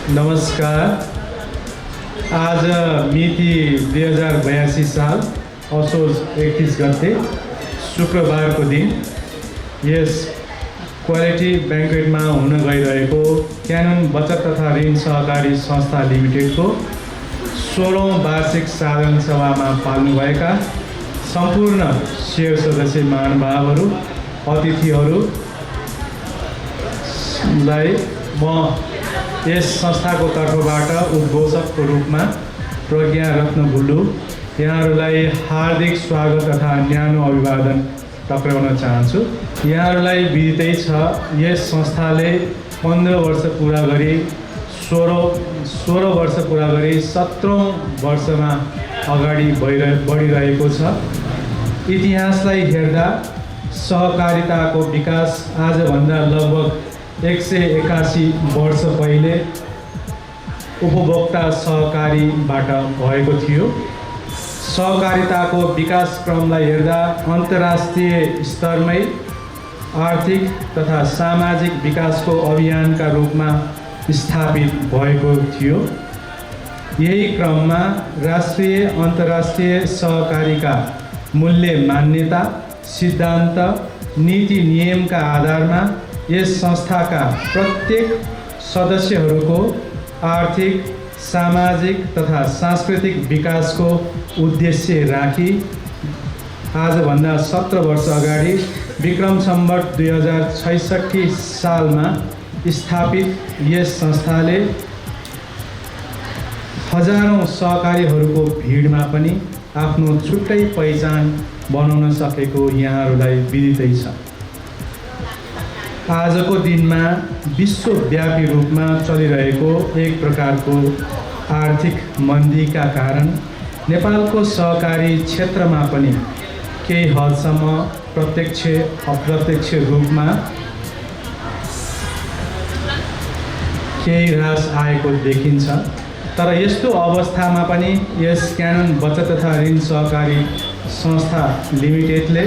नमस्कार। आज मिति 2082 साल असोज 31 गते शुक्रबारको दिन यस क्वालिटी ब्याङ्कवेटमा हुन गइरहेको क्यानन बचत तथा ऋण सहकारी संस्था लिमिटेडको 16औं वार्षिक साधारण सभामा पाल्नुभएका सम्पूर्ण शेयर सदस्य महानुभावहरू, अतिथिहरूलाई म यस संस्थाको तर्फबाट उद्घोषकको रूपमा प्रज्ञा रत्न बुल्लु यहाँहरूलाई हार्दिक स्वागत तथा न्यानो अभिवादन टक्राउन चाहन्छु। यहाँहरूलाई विदितै छ, यस संस्थाले 15 वर्ष पुरा गरी 16 वर्ष पुरा गरी 17औं वर्षमा अगाडि बढिरहेको छ। इतिहासलाई हेर्दा सहकारिताको विकास आजभन्दा लगभग 181 वर्ष पहिले उपभोक्ता सहकारीबाट भएको थियो। सहकारिताको विकास क्रमलाई हेर्दा अन्तर्राष्ट्रिय स्तरमै आर्थिक तथा सामाजिक विकासको अभियानका रूपमा स्थापित भएको थियो। यही क्रममा राष्ट्रिय अन्तर्राष्ट्रिय सहकारीका मूल्य मान्यता, सिद्धान्त, नीति नियमका आधारमा यस संस्थाका प्रत्येक सदस्यहरूको आर्थिक, सामाजिक तथा सांस्कृतिक विकासको उद्देश्य राखी आजभन्दा 17 वर्ष अगाडि विक्रम सम्वत 2066 सालमा स्थापित यस संस्थाले हजारौं सहकारीहरूको भिडमा पनि आफ्नो छुट्टै पहिचान बनाउन सकेको यहाँहरूलाई विदितै छ। आजको दिनमा विश्वव्यापी रूपमा चलिरहेको एक प्रकारको आर्थिक मन्दीका कारण नेपालको सहकारी क्षेत्रमा पनि केही हदसम्म प्रत्यक्ष अप्रत्यक्ष रूपमा केही ह्रास आएको देखिन्छ। तर यस्तो अवस्थामा पनि यस क्यानन बचत तथा ऋण सहकारी संस्था लिमिटेडले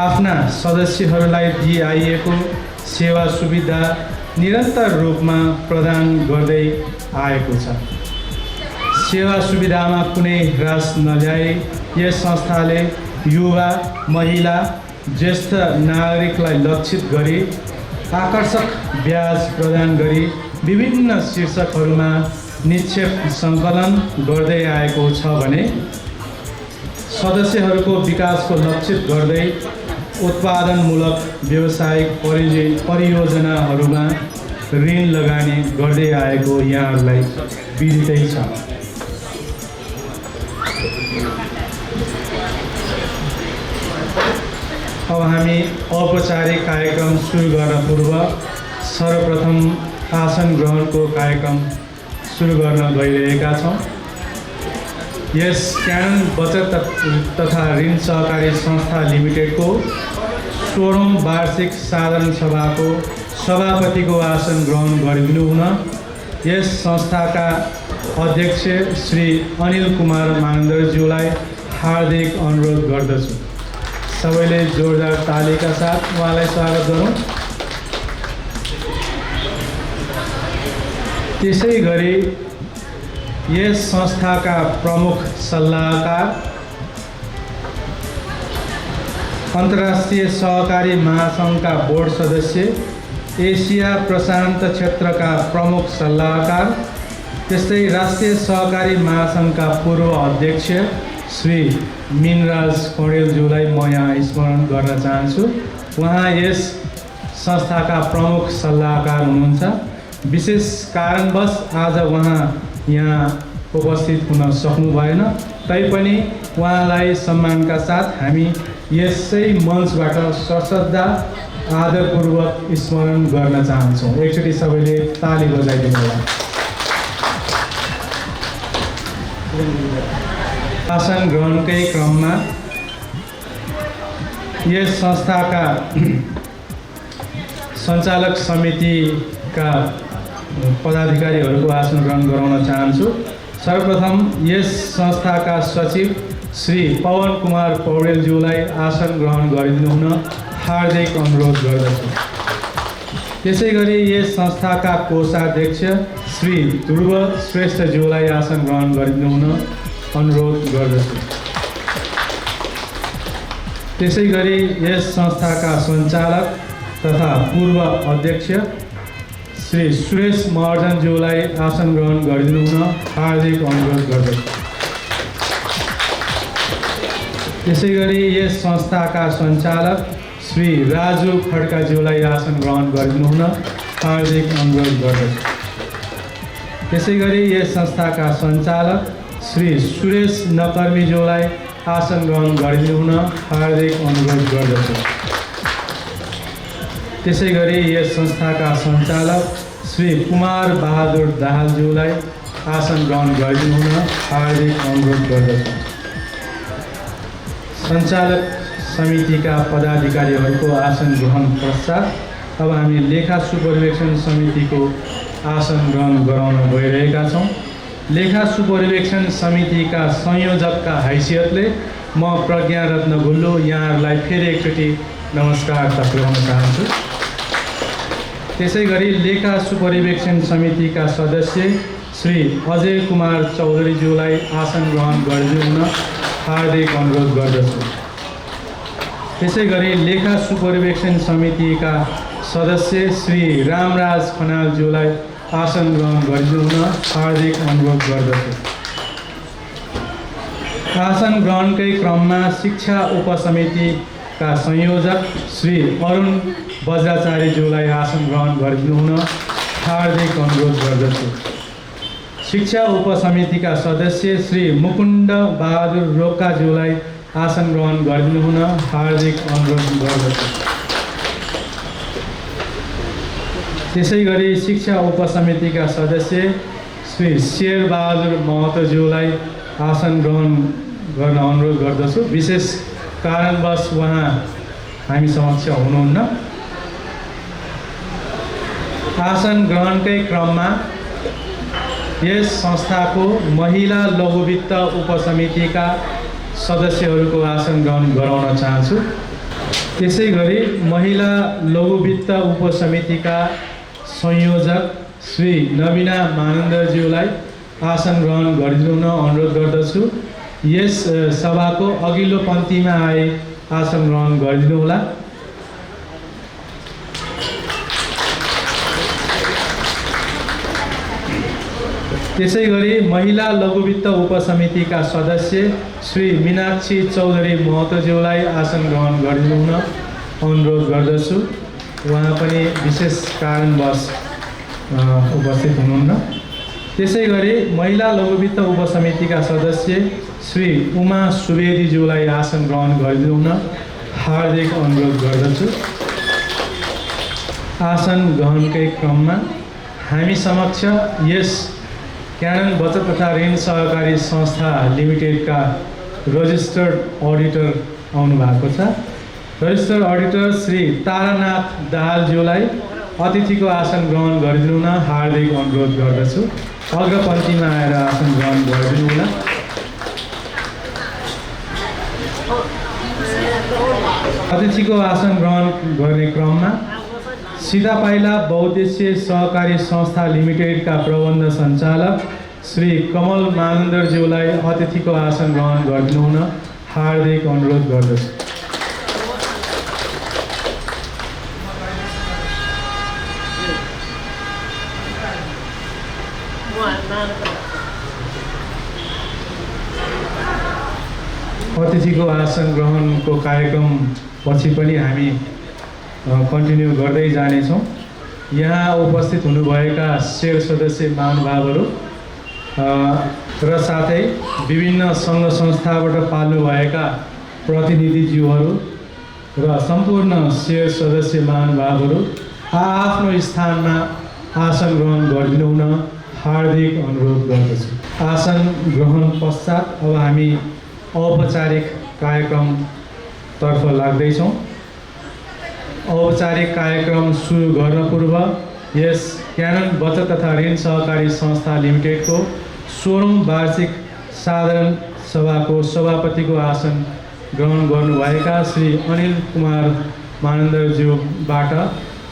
आफ्ना सदस्यहरूलाई दिइआइएको सेवा सुविधा निरन्तर रूपमा प्रदान गर्दै आएको छ। सेवा सुविधामा कुनै ह्रास नल्याई यस संस्थाले युवा, महिला, ज्येष्ठ नागरिकलाई लक्षित गरी आकर्षक ब्याज प्रदान गरी विभिन्न शीर्षकहरूमा निक्षेप सङ्कलन गर्दै आएको छ भने सदस्यहरूको विकासको लक्षित गर्दै उत्पादनमूलक व्यावसायिक परियोजनाहरूमा ऋण लगानी गर्दै आएको यहाँहरूलाई विदितै छ। अब हामी औपचारिक कार्यक्रम सुरु गर्न पूर्व सर्वप्रथम आसन ग्रहणको कार्यक्रम सुरु गर्न गइरहेका छौँ। यस क्यानन बचत तथा ऋण सहकारी संस्था लिमिटेडको 16औं वार्षिक साधारण सभाको सभापतिको आसन ग्रहण गरिदिनु हुन यस संस्थाका अध्यक्ष श्री अनिल कुमार मानन्दरज्यूलाई हार्दिक अनुरोध गर्दछु। सबैले जोरदार तालीका साथ उहाँलाई स्वागत गरौँ। त्यसै गरी यस संस्थाका प्रमुख सल्लाहकार, अन्तर्राष्ट्रिय सहकारी महासङ्घका बोर्ड सदस्य, एसिया प्रशान्त क्षेत्रका प्रमुख सल्लाहकार, त्यस्तै राष्ट्रिय सहकारी महासङ्घका पूर्व अध्यक्ष श्री मिनराज कौडेलज्यूलाई म यहाँ स्मरण गर्न चाहन्छु। उहाँ यस संस्थाका प्रमुख सल्लाहकार हुनुहुन्छ। विशेष कारणवश आज उहाँ यहाँ उपस्थित हुन सक्नु भएन, तैपनि उहाँलाई सम्मानका साथ हामी यसै मञ्चबाट सश्रद्धा आदरपूर्वक स्मरण गर्न चाहन्छौँ। एकचोटि सबैले ताली बजाइदिनु होला। आसन ग्रहणकै क्रममा यस संस्थाका सञ्चालक समितिका पदाधिकारीहरूको आसन ग्रहण गराउन चाहन्छु। सर्वप्रथम यस संस्थाका सचिव श्री पवन कुमार पौडेलज्यूलाई आसन ग्रहण गरिदिनु हुन हार्दिक अनुरोध गर्दछु। त्यसै गरी यस संस्थाका कोषाध्यक्ष श्री ध्रुव श्रेष्ठज्यूलाई आसन ग्रहण गरिदिनु हुन अनुरोध गर्दछु। त्यसै गरी यस संस्थाका सञ्चालक तथा पूर्व अध्यक्ष श्री सुरेश महर्जनज्यूलाई आसन ग्रहण गरिदिनु हुन हार्दिक अनुरोध गर्दछु। त्यसै गरी यस संस्थाका सञ्चालक श्री राजु खड्काज्यूलाई आसन ग्रहण गरिदिनु हुन हार्दिक अनुरोध गर्दछु। त्यसै गरी यस संस्थाका सञ्चालक श्री सुरेश नकर्मीज्यूलाई आसन ग्रहण गरिदिनु हुन हार्दिक अनुरोध गर्दछु। त्यसै गरी यस संस्थाका सञ्चालक श्री कुमार बहादुर दाहालज्यूलाई आसन ग्रहण गरिदिनु हुन हार्दिक अनुरोध गर्दछु। सञ्चालक समितिका पदाधिकारीहरूको आसन ग्रहण पश्चात अब हामी लेखा सुपरिवेक्षण समितिको आसन ग्रहण गराउन गइरहेका छौँ। लेखा सुपरिवेक्षण समितिका संयोजकका हैसियतले म प्रज्ञारत्न गुल्लो यहाँहरूलाई फेरि एकचोटि नमस्कार टक्राउन चाहन्छु। त्यसै गरी लेखा सुपरिवेक्षण समितिका सदस्य श्री अजय कुमार चौधरीज्यूलाई आसन ग्रहण गरिदिनु हुन हार्दिक अनुरोध गर्दछु। त्यसै गरी लेखा सुपरिवेक्षण समितिका सदस्य श्री रामराज खनालज्यूलाई आसन ग्रहण गरिदिनु हुन हार्दिक अनुरोध गर्दछु। आसन ग्रहणकै क्रममा शिक्षा उपसमितिका संयोजक श्री अरुण बज्राचार्यज्यूलाई आसन ग्रहण गरिदिनु हुन हार्दिक अनुरोध गर्दछु। शिक्षा उपसमितिका सदस्य श्री मुकुन्द बहादुर रोक्काज्यूलाई आसन ग्रहण गरिदिनु हुन हार्दिक अनुरोध गर्दछु। त्यसै गरी शिक्षा उपसमितिका सदस्य श्री शेरबहादुर महतोज्यूलाई आसन ग्रहण गर्न अनुरोध गर्दछु। विशेष कारणवश उहाँ हामी समक्ष हुनुहुन्न। आसन ग्रहणकै क्रममा यस संस्थाको महिला लघुवित्त उपसमितिका सदस्यहरूको आसन ग्रहण गराउन चाहन्छु। त्यसै गरी महिला लघुवित्त उपसमितिका संयोजक श्री नवीना मानन्दज्यूलाई आसन ग्रहण गरिदिनु हुन अनुरोध गर्दछु। यस सभाको अघिल्लो पङ्क्तिमा आए आसन ग्रहण गरिदिनु होला। त्यसै गरी महिला लघुवित्त उपसमितिका सदस्य श्री मीनाक्षी चौधरी महतोज्यूलाई आसन ग्रहण गरिदिनु हुन अनुरोध गर्दछु। उहाँ पनि विशेष कारणवश उपस्थित हुनुहुन्न। त्यसै गरी महिला लघुवित्त उपसमितिका सदस्य श्री उमा सुवेदीज्यूलाई आसन ग्रहण गरिदिनु हुन हार्दिक अनुरोध गर्दछु। आसन ग्रहणकै क्रममा हामी समक्ष यस क्यानन बचत तथा ऋण सहकारी संस्था लिमिटेडका रजिस्टर्ड अडिटर आउनु भएको छ। रजिस्टर्ड अडिटर श्री तारानाथ दाहालज्यूलाई अतिथिको आसन ग्रहण गरिदिनु हुन हार्दिक अनुरोध गर्दछु। अग्रपङ्क्तिमा आएर आसन ग्रहण गरिदिनु होला। अतिथिको आसन ग्रहण गर्ने क्रममा सिधापाइला बहुद्देश्य सहकारी संस्था लिमिटेडका प्रबन्ध सञ्चालक श्री कमल मानन्दज्यूलाई अतिथिको आसन ग्रहण गरिदिनु हुन हार्दिक अनुरोध गर्दछु। अतिथिको आसन ग्रहणको कार्यक्रम पछि पनि हामी कन्टिन्यू गर्दै जानेछौँ। यहाँ उपस्थित हुनुभएका शेर सदस्य महानुभावहरू र साथै विभिन्न सङ्घ संस्थाबाट पाल्नुभएका प्रतिनिधिज्यूहरू र सम्पूर्ण शेर सदस्य महानुभावहरू आफ्नो स्थानमा आसन ग्रहण गरिदिनु हुन हार्दिक अनुरोध गर्दछु। आसन ग्रहण पश्चात अब हामी औपचारिक कार्यक्रमतर्फ लाग्दैछौँ। औपचारिक कार्यक्रम सुरु गर्न पूर्व यस क्यानन बचत तथा ऋण सहकारी संस्था लिमिटेडको 16औं वार्षिक साधारण सभाको सभापतिको आसन ग्रहण गर्नुभएका श्री अनिल कुमार मानन्दज्यूबाट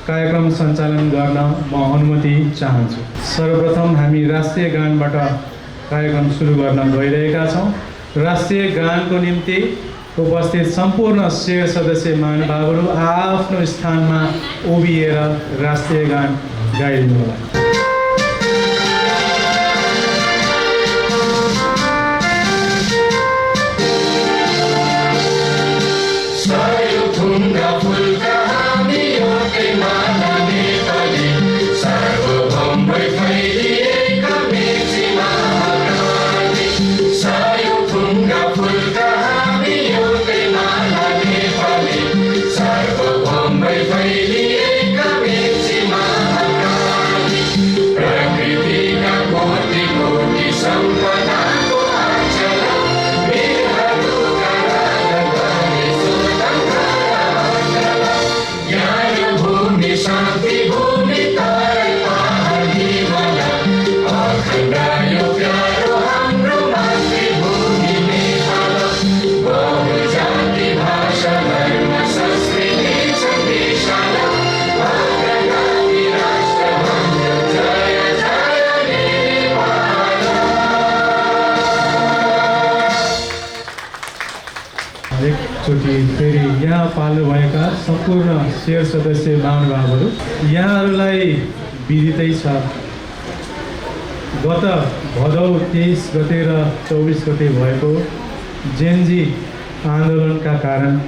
कार्यक्रम सञ्चालन गर्न म अनुमति चाहन्छु। सर्वप्रथम हामी राष्ट्रिय गानबाट कार्यक्रम सुरु गर्न गइरहेका छौँ। राष्ट्रिय गानको निम्ति उपस्थित सम्पूर्ण शेर सदस्य महानुभावहरू आफ्नो स्थानमा उभिएर राष्ट्रिय गान गाइदिनुहोला। एकचोटि फेरि यहाँ पाल्नुभएका सम्पूर्ण शेर सदस्य महानुभावहरू, यहाँहरूलाई विदितै छ, गत भदौ 23 गते र 24 गते भएको जेनजी आन्दोलनका कारण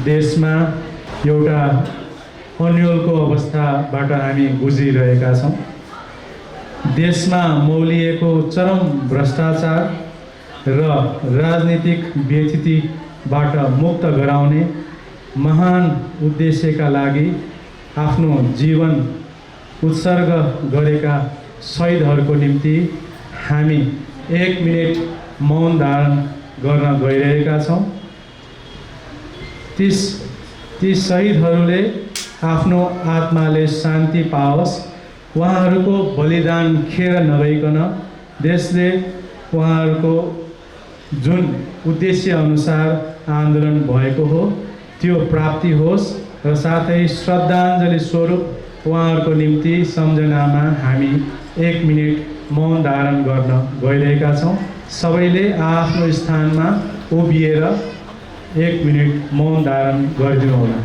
देशमा एउटा अन्योलको अवस्थाबाट हामी गुज्रिरहेका छौँ। देशमा मौलिएको चरम भ्रष्टाचार र राजनीतिक व्यथितिबाट मुक्त गराउने महान उद्देश्यका लागि आफ्नो जीवन उत्सर्ग गरेका शहीदहरूको निम्ति हामी 1 मिनेट मौन धारण गर्न गइरहेका छौँ। ती शहीदहरूले आफ्नो आत्माले शान्ति पाओस्। उहाँहरूको बलिदान खेर नगइकन देशले उहाँहरूको जुन उद्देश्य अनुसार आन्दोलन भएको हो त्यो प्राप्ति होस् र साथै श्रद्धाञ्जली स्वरूप उहाँहरूको निम्ति सम्झनामा हामी 1 मिनेट मौन धारण गर्न गइरहेका छौँ। सबैले आफ्नो स्थानमा उभिएर 1 मिनेट मौन धारण गरिदिनुहोला।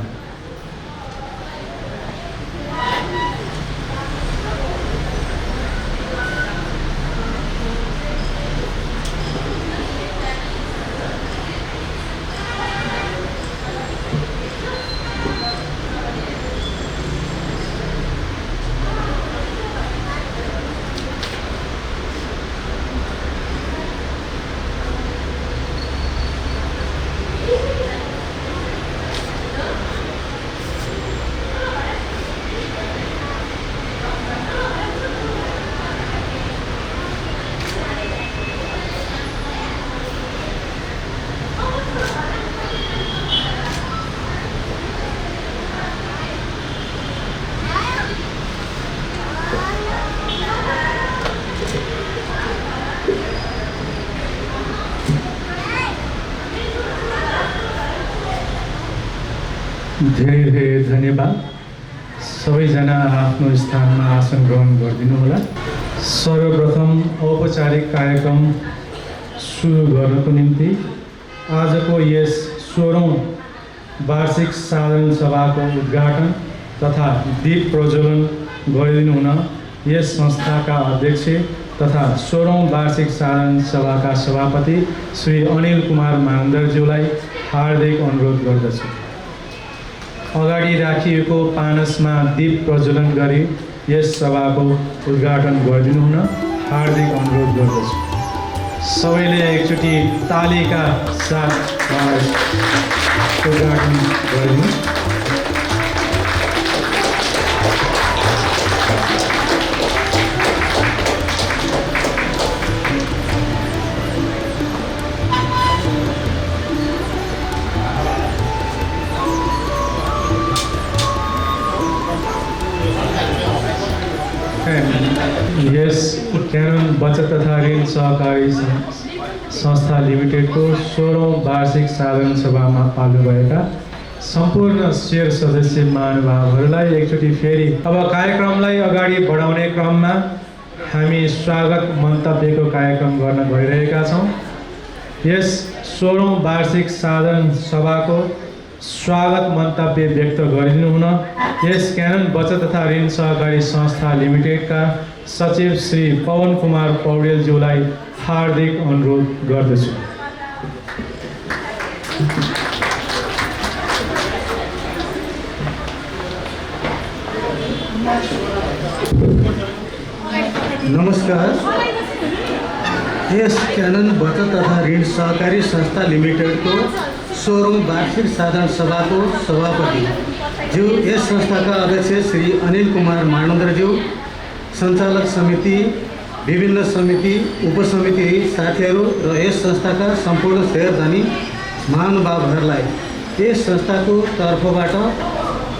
धेरै धेरै धन्यवाद। सबैजना आफ्नो स्थानमा आसन ग्रहण गरिदिनु होला। सर्वप्रथम औपचारिक कार्यक्रम सुरु गर्नको निम्ति आजको यस 16औं वार्षिक साधारण सभाको उद्घाटन तथा दीप प्रज्वलन गरिदिनु हुन यस संस्थाका अध्यक्ष तथा 16औं वार्षिक साधारण सभाका सभापति श्री अनिल कुमार मानन्दरज्यूलाई हार्दिक अनुरोध गर्दछु। अगाडि राखिएको पानसमा दीप प्रज्वलन गरी यस सभाको उद्घाटन गरिदिनु हुन हार्दिक अनुरोध गर्दछु। सबैले एकचोटि तालीका साथ उद्घाटन गरिदिनु। यस क्यानन बचत तथा ऋण सहकारी संस्था लिमिटेडको 16औं वार्षिक साधारण सभामा पाल्नुभएका सम्पूर्ण शेर सदस्य महानुभावहरूलाई एकचोटि फेरि अब कार्यक्रमलाई अगाडि बढाउने क्रममा हामी स्वागत मन्तव्यको कार्यक्रम गर्न गइरहेका छौँ। यस 16औं वार्षिक साधारण सभाको स्वागत मन्तव्य व्यक्त गरिदिनु हुन यस क्यानन बचत तथा ऋण सहकारी संस्था लिमिटेडका सचिव श्री पवन कुमार पौडेलज्यूलाई हार्दिक अनुरोध गर्दछु। नमस्कार। यस क्यानन बचत तथा ऋण सहकारी संस्था लिमिटेडको 16औं वार्षिक साधारण सभाको सभापति ज्यू, यस संस्थाका अध्यक्ष श्री अनिल कुमार मानन्दज्यू, सञ्चालक समिति, विभिन्न समिति, उपसमिति साथीहरू र यस संस्थाका सम्पूर्ण शेयरधानी महानुभावहरूलाई यस संस्थाको तर्फबाट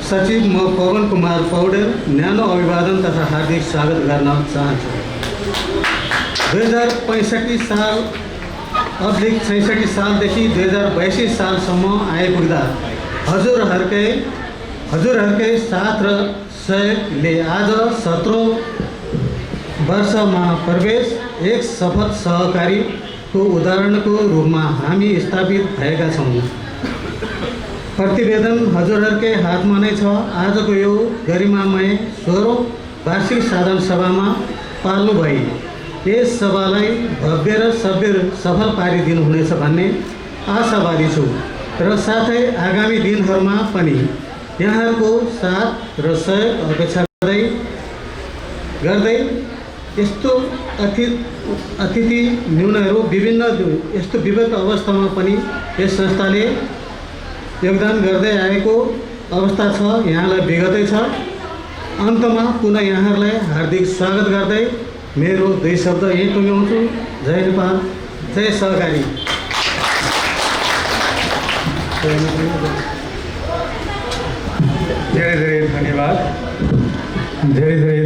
सचिव म पवन कुमार पौडेल न्यानो अभिवादन तथा हार्दिक स्वागत गर्न चाहन्छु। 2065 साल अब्लिक 66 सालदेखि 2082 सालसम्म आइपुग्दा हजुरहरूकै साथ र सहयोगले आज 17औं वर्षमा प्रवेश एक सफल सहकारीको उदाहरणको रूपमा हामी स्थापित भएका छौँ। प्रतिवेदन हजुरहरूकै हातमा नै छ। आजको यो गरिमामय 16औं वार्षिक साधारण सभामा पाल्नु भई यस सभालाई भव्य र सफल पारिदिनुहुनेछ भन्ने आशावादी छु र साथै आगामी दिनहरूमा पनि यहाँहरूको साथ र सहयोग अपेक्षा गर्दै यस्तो अतिथि न्यूनहरू यस्तो विपद अवस्थामा पनि यस संस्थाले योगदान गर्दै आएको अवस्था छ, यहाँलाई विगतै छ। अन्तमा पुनः यहाँहरूलाई हार्दिक स्वागत गर्दै मेरो 2 शब्द यही टुङ्ग्याउँछु। जय नेपाल, जय सहकारी। धेरै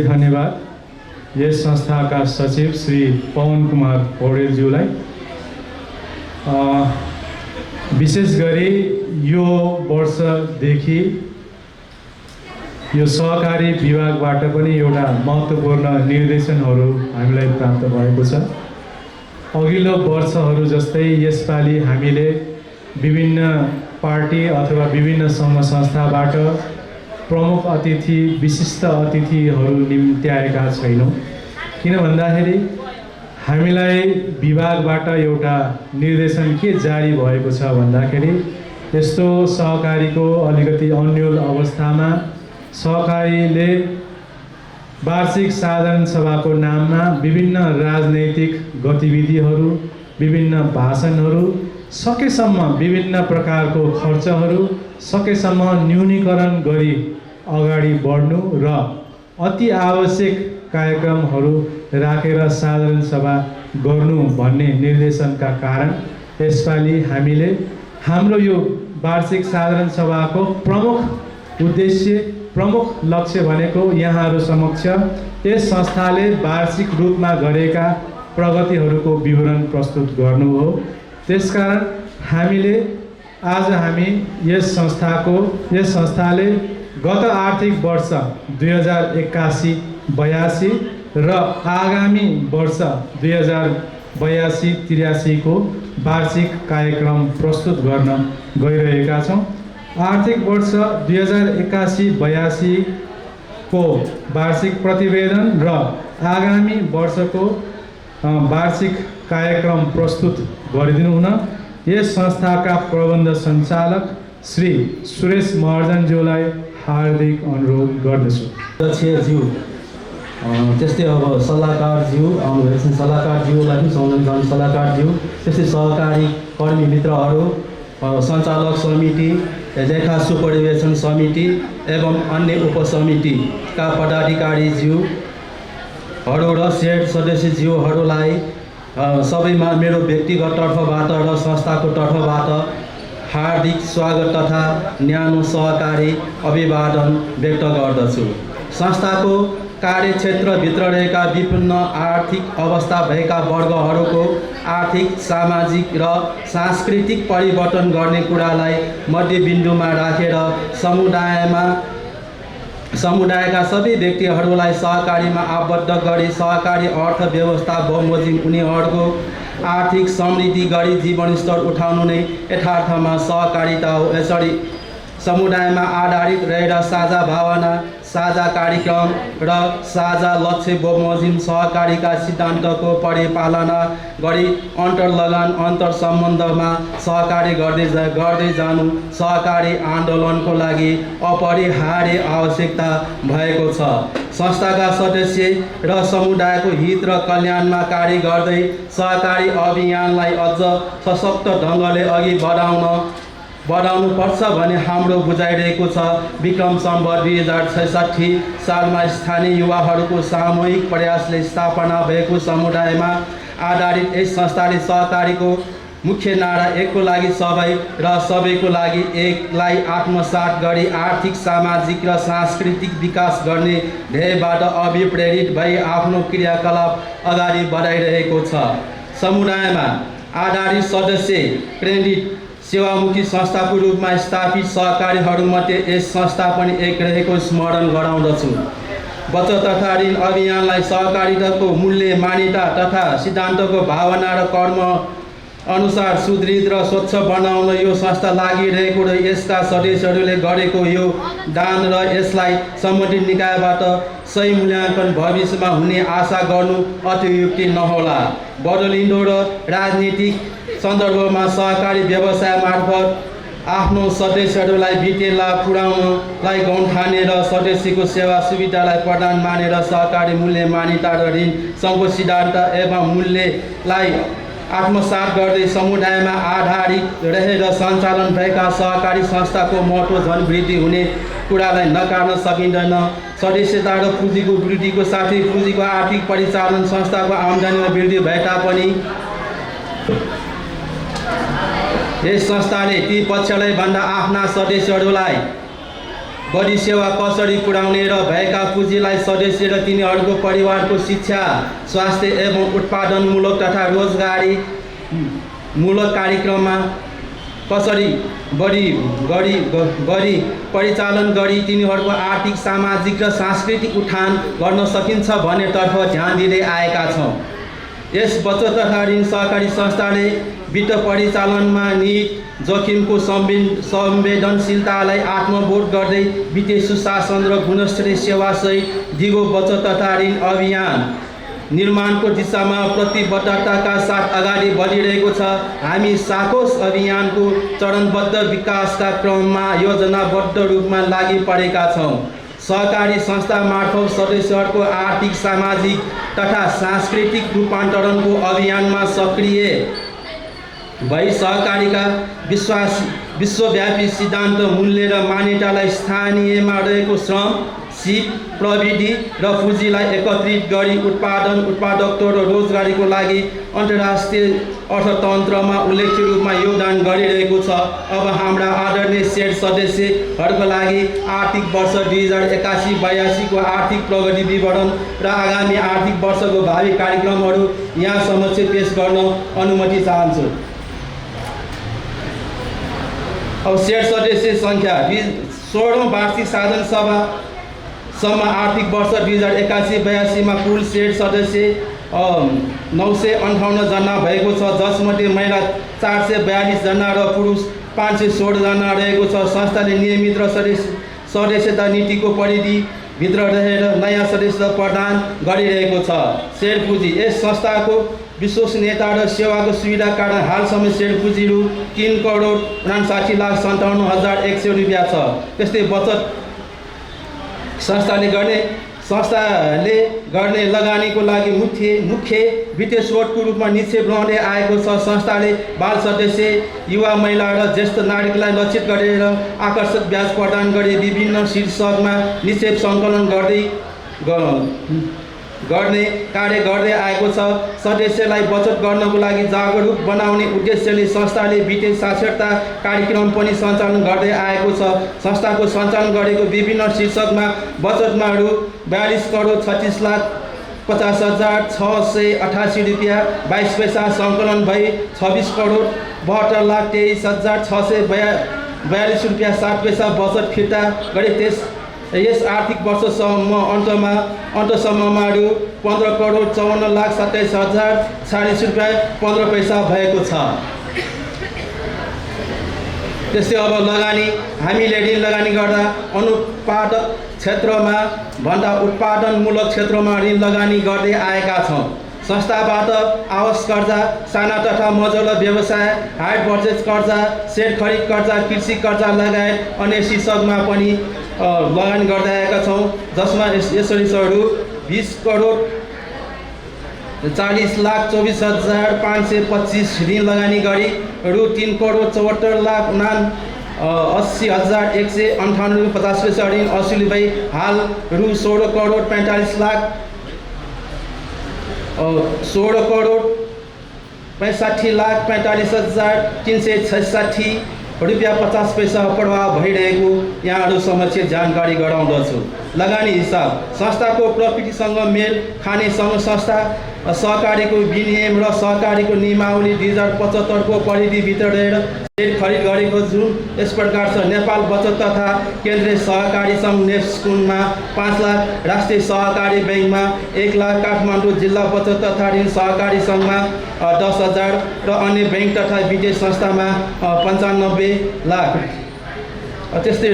धन्यवाद यस संस्थाका सचिव श्री पवन कुमार पौडेलज्यूलाई। विशेष गरी यो वर्षदेखि यो सहकारी विभागबाट पनि एउटा महत्त्वपूर्ण निर्देशनहरू हामीलाई प्राप्त भएको छ। अघिल्लो वर्षहरू जस्तै यसपालि हामीले विभिन्न पार्टी अथवा विभिन्न सङ्घ संस्थाबाट प्रमुख अतिथि, विशिष्ट अतिथिहरू निम्त्याएका छैनौँ। किन भन्दाखेरि हामीलाई विभागबाट एउटा निर्देशन के जारी भएको छ भन्दाखेरि यस्तो सहकारीको अलिकति अन्यल अवस्थामा सहकारीले वार्षिक साधारण सभाको नाममा विभिन्न राजनैतिक गतिविधिहरू, विभिन्न भाषणहरू, सकेसम्म विभिन्न प्रकारको खर्चहरू सकेसम्म न्यूनीकरण गरी अगाडि बढ्नु र अति आवश्यक कार्यक्रमहरू राखेर साधारण सभा गर्नु भन्ने निर्देशनका कारण यसपालि हामीले हाम्रो यो वार्षिक साधारण सभाको प्रमुख उद्देश्य, प्रमुख लक्ष्य भनेको यहाँहरू समक्ष यस संस्थाले वार्षिक रूपमा गरेका प्रगतिहरूको विवरण प्रस्तुत गर्नु हो। त्यसकारण हामी यस संस्थाले गत आर्थिक वर्ष 2081-82 र आगामी वर्ष 2082-83 को वार्षिक कार्यक्रम प्रस्तुत गर्न गइरहेका छौँ। आर्थिक वर्ष 2081-82 को वार्षिक प्रतिवेदन र आगामी वर्षको वार्षिक कार्यक्रम प्रस्तुत गरिदिनु हुन यस संस्थाका प्रबन्ध सञ्चालक श्री सुरेश महर्जनज्यूलाई हार्दिक अनुरोध गर्दछु। अध्यक्षज्यू, त्यस्तै अब सल्लाहकारज्यू आउनुभएको छ, सल्लाहकारज्यूलाई पनि सम्झाउन चाहन्छु। सल्लाहकारज्यू, त्यस्तै सहकारी कर्मी मित्रहरू, सञ्चालक समिति, लेखा सुपरिवेक्षण समिति एवं अन्य उपसमितिका पदाधिकारीज्यूहरू र सेट सदस्यज्यूहरूलाई सबैमा मेरो व्यक्तिगत तर्फबाट र संस्थाको तर्फबाट हार्दिक स्वागत तथा न्यानो सहकारी अभिवादन व्यक्त गर्दछु। संस्थाको कार्यक्षेत्रभित्र रहेका विभिन्न आर्थिक अवस्था भएका वर्गहरूको आर्थिक, सामाजिक र सांस्कृतिक परिवर्तन गर्ने कुरालाई मध्यबिन्दुमा राखेर समुदायका सबै व्यक्तिहरूलाई सहकारीमा आबद्ध गरी सहकारी अर्थव्यवस्था बमोजिम उनीहरूको आर्थिक समृद्धि गरी जीवनस्तर उठाउनु नै यथार्थमा सहकारिता हो। यसरी समुदायमा आधारित रहेर साझा भावना, साझा कार्यक्रम र साझा लक्ष्य बमोजिम सहकारीका सिद्धान्तको परिपालना गरी अन्तर्लगन अन्तर्सम्बन्धमा सहकारी गर्दै जानु सहकारी आन्दोलनको लागि अपरिहार्य आवश्यकता भएको छ। संस्थाका सदस्य र समुदायको हित र कल्याणमा कार्य गर्दै सहकारी अभियानलाई अझ सशक्त ढङ्गले अघि बढाउनुपर्छ भन्ने हाम्रो बुझाइरहेको छ। विक्रम सम्वत 2066 सालमा स्थानीय युवाहरूको सामूहिक प्रयासले स्थापना भएको समुदायमा आधारित यस संस्थाले सहकारीको मुख्य नारा एकको लागि सबै र सबैको लागि एकलाई आत्मसात गरी आर्थिक, सामाजिक र सांस्कृतिक विकास गर्ने ध्येयबाट अभिप्रेरित भई आफ्नो क्रियाकलाप अगाडि बढाइरहेको छ। समुदायमा आधारित सदस्य केन्द्रित सेवामुखी संस्थाको रूपमा स्थापित सहकारीहरूमध्ये यस संस्था पनि एक रहेको स्मरण गराउँदछु। बचत तथा ऋण अभियानलाई सहकारिताको मूल्य, मान्यता तथा सिद्धान्तको भावना र कर्म अनुसार सुदृढ र स्वच्छ बनाउन यो संस्था लागिरहेको र यसका सदस्यहरूले गरेको यो दान र यसलाई सम्बन्धित निकायबाट सही मूल्याङ्कन भविष्यमा हुने आशा गर्नु अतियुक्ति नहोला। बदलिँदो र राजनीतिक सन्दर्भमा सहकारी व्यवसाय मार्फत आफ्नो सदस्यहरूलाई वित्तीय लाभ पुर्याउनलाई गौण ठानेर सदस्यको सेवा सुविधालाई प्रदान मानेर सहकारी मूल्य, मान्यता र ऋण सङ्घको सिद्धान्त एवं मूल्यलाई आत्मसात गर्दै समुदायमा आधारित रहेर सञ्चालन भएका सहकारी संस्थाको महत्त्व झन वृद्धि हुने कुरालाई नकार्न सकिँदैन। सदस्यता र पुँजीको वृद्धिको साथै पुँजीको आर्थिक परिचालन, संस्थाको आम्दानीमा वृद्धि भए तापनि यस संस्थाले ती पक्षलाई भन्दा आफ्ना सदस्यहरूलाई बढी सेवा कसरी पुर्याउने र भएका पुँजीलाई सदस्य र तिनीहरूको परिवारको शिक्षा, स्वास्थ्य एवं उत्पादनमूलक तथा रोजगारी मूलक कार्यक्रममा कसरी गरी परिचालन गरी तिनीहरूको आर्थिक, सामाजिक र सांस्कृतिक उत्थान गर्न सकिन्छ भन्नेतर्फ ध्यान दिँदै आएका छौँ। यस बचत तथा ऋण सहकारी संस्थाले वित्त परिचालनमा नीति जोखिमको संवेदनशीलतालाई आत्मबोध गर्दै वित्तीय सुशासन र गुणस्तरीय सेवासहित दिगो बचत तथा ऋण अभियान निर्माणको दिशामा प्रतिबद्धताका साथ अगाडि बढिरहेको छ। हामी साकोस अभियानको चरणबद्ध विकासका क्रममा योजनाबद्ध रूपमा लागि परेका छौँ। सहकारी संस्था मार्फत सदस्यहरूको आर्थिक, सामाजिक तथा सांस्कृतिक रूपान्तरणको अभियानमा सक्रिय भई सहकारीका विश्वव्यापी सिद्धान्त, मूल्य र मान्यतालाई स्थानीयमा रहेको श्रम, सिप, प्रविधि र पुँजीलाई एकत्रित गरी उत्पादकत्व र रोजगारीको लागि अन्तर्राष्ट्रिय अर्थतन्त्रमा उल्लेख्य रूपमा योगदान गरिरहेको छ। अब हाम्रा आदरणीय सेट सदस्यहरूको लागि आर्थिक वर्ष 2081-82 को आर्थिक प्रगति विवरण र आगामी आर्थिक वर्षको भावी कार्यक्रमहरू यहाँ समक्ष पेश गर्न अनुमति चाहन्छु। अब सेट सदस्य सङ्ख्या 16औं वार्षिक साधन सभासम्म आर्थिक वर्ष 2081-82 मा कुल सेट सदस्य 958 जना भएको छ, जसमध्ये महिला 442 जना र पुरुष 516 जना रहेको छ। संस्थाले नियमित र सदस्यता नीतिको परिधिभित्र रहेर नयाँ सदस्य प्रदान गरिरहेको छ। सेट पुँजी यस संस्थाको विश्वसनीयता र सेवाको सुविधा कारण हालसम्म सेट पुँजी रु 3,59,57,100 रुपियाँ छ। त्यस्तै बचत संस्थाले गर्ने लगानीको लागि मुख्य वित्तीय स्रोतको रूपमा निक्षेप रहँदै आएको छ। संस्थाले बाल सदस्य, युवा, महिला र ज्येष्ठ नागरिकलाई लक्षित गरेर आकर्षक ब्याज प्रदान गरी विभिन्न शीर्षकमा निक्षेप सङ्कलन गर्ने कार्य गर्दै आएको छ। सदस्यलाई बचत गर्नको लागि जागरुक बनाउने उद्देश्यले संस्थाले वित्तीय साक्षरता कार्यक्रम पनि सञ्चालन गर्दै आएको छ। संस्थाको सञ्चालन गरेको विभिन्न शीर्षकमा बचतमा रु 42,36,50,688 रुपियाँ 22 पैसा सङ्कलन भई 26,72,23,642 रुपियाँ 7 पैसा बचत फिर्ता गरे। यस आर्थिक वर्षसम्म अन्तसम्ममा रु 15,54,27,040 रुपियाँ 15 पैसा भएको छ। त्यस्तै अब लगानी, हामीले ऋण लगानी गर्दा अनुत्पादक क्षेत्रमा भन्दा उत्पादनमूलक क्षेत्रमा ऋण लगानी गर्दै आएका छौँ। संस्थाबाट आवास कर्जा, साना तथा मझौला व्यवसाय, हायर पर्चेज कर्जा, सेयर खरिद कर्जा, कृषि कर्जा लगायत अन्य शीर्षकमा पनि लगानी गर्दै आएका छौँ, जसमा यसरी रु 20,40,24,525 ऋण लगानी गरी रु 3,74,80,198 पैसा ऋण असुली भई हाल रु 16,65,45,366 रुपियाँ 50 पैसा प्रभाव भइरहेको यहाँहरू समक्ष जानकारी गराउँदछु। लगानी हिसाब संस्थाको प्रकृतिसँग मेल खाने सङ्घ संस्था सहकारीको विनियम र सहकारीको नियमावली 2075 को परिधिभित्र रहेर सेयर खरिद गरेको जुन यस प्रकार छ। नेपाल बचत तथा केन्द्रीय सहकारी सङ्घ नेप्सकुनमा 5 लाख, राष्ट्रिय सहकारी बैङ्कमा 1 लाख, काठमाडौँ जिल्ला बचत तथा ऋण सहकारी सङ्घमा 10,000 र अन्य बैङ्क तथा वित्तीय संस्थामा 95 लाख। त्यस्तै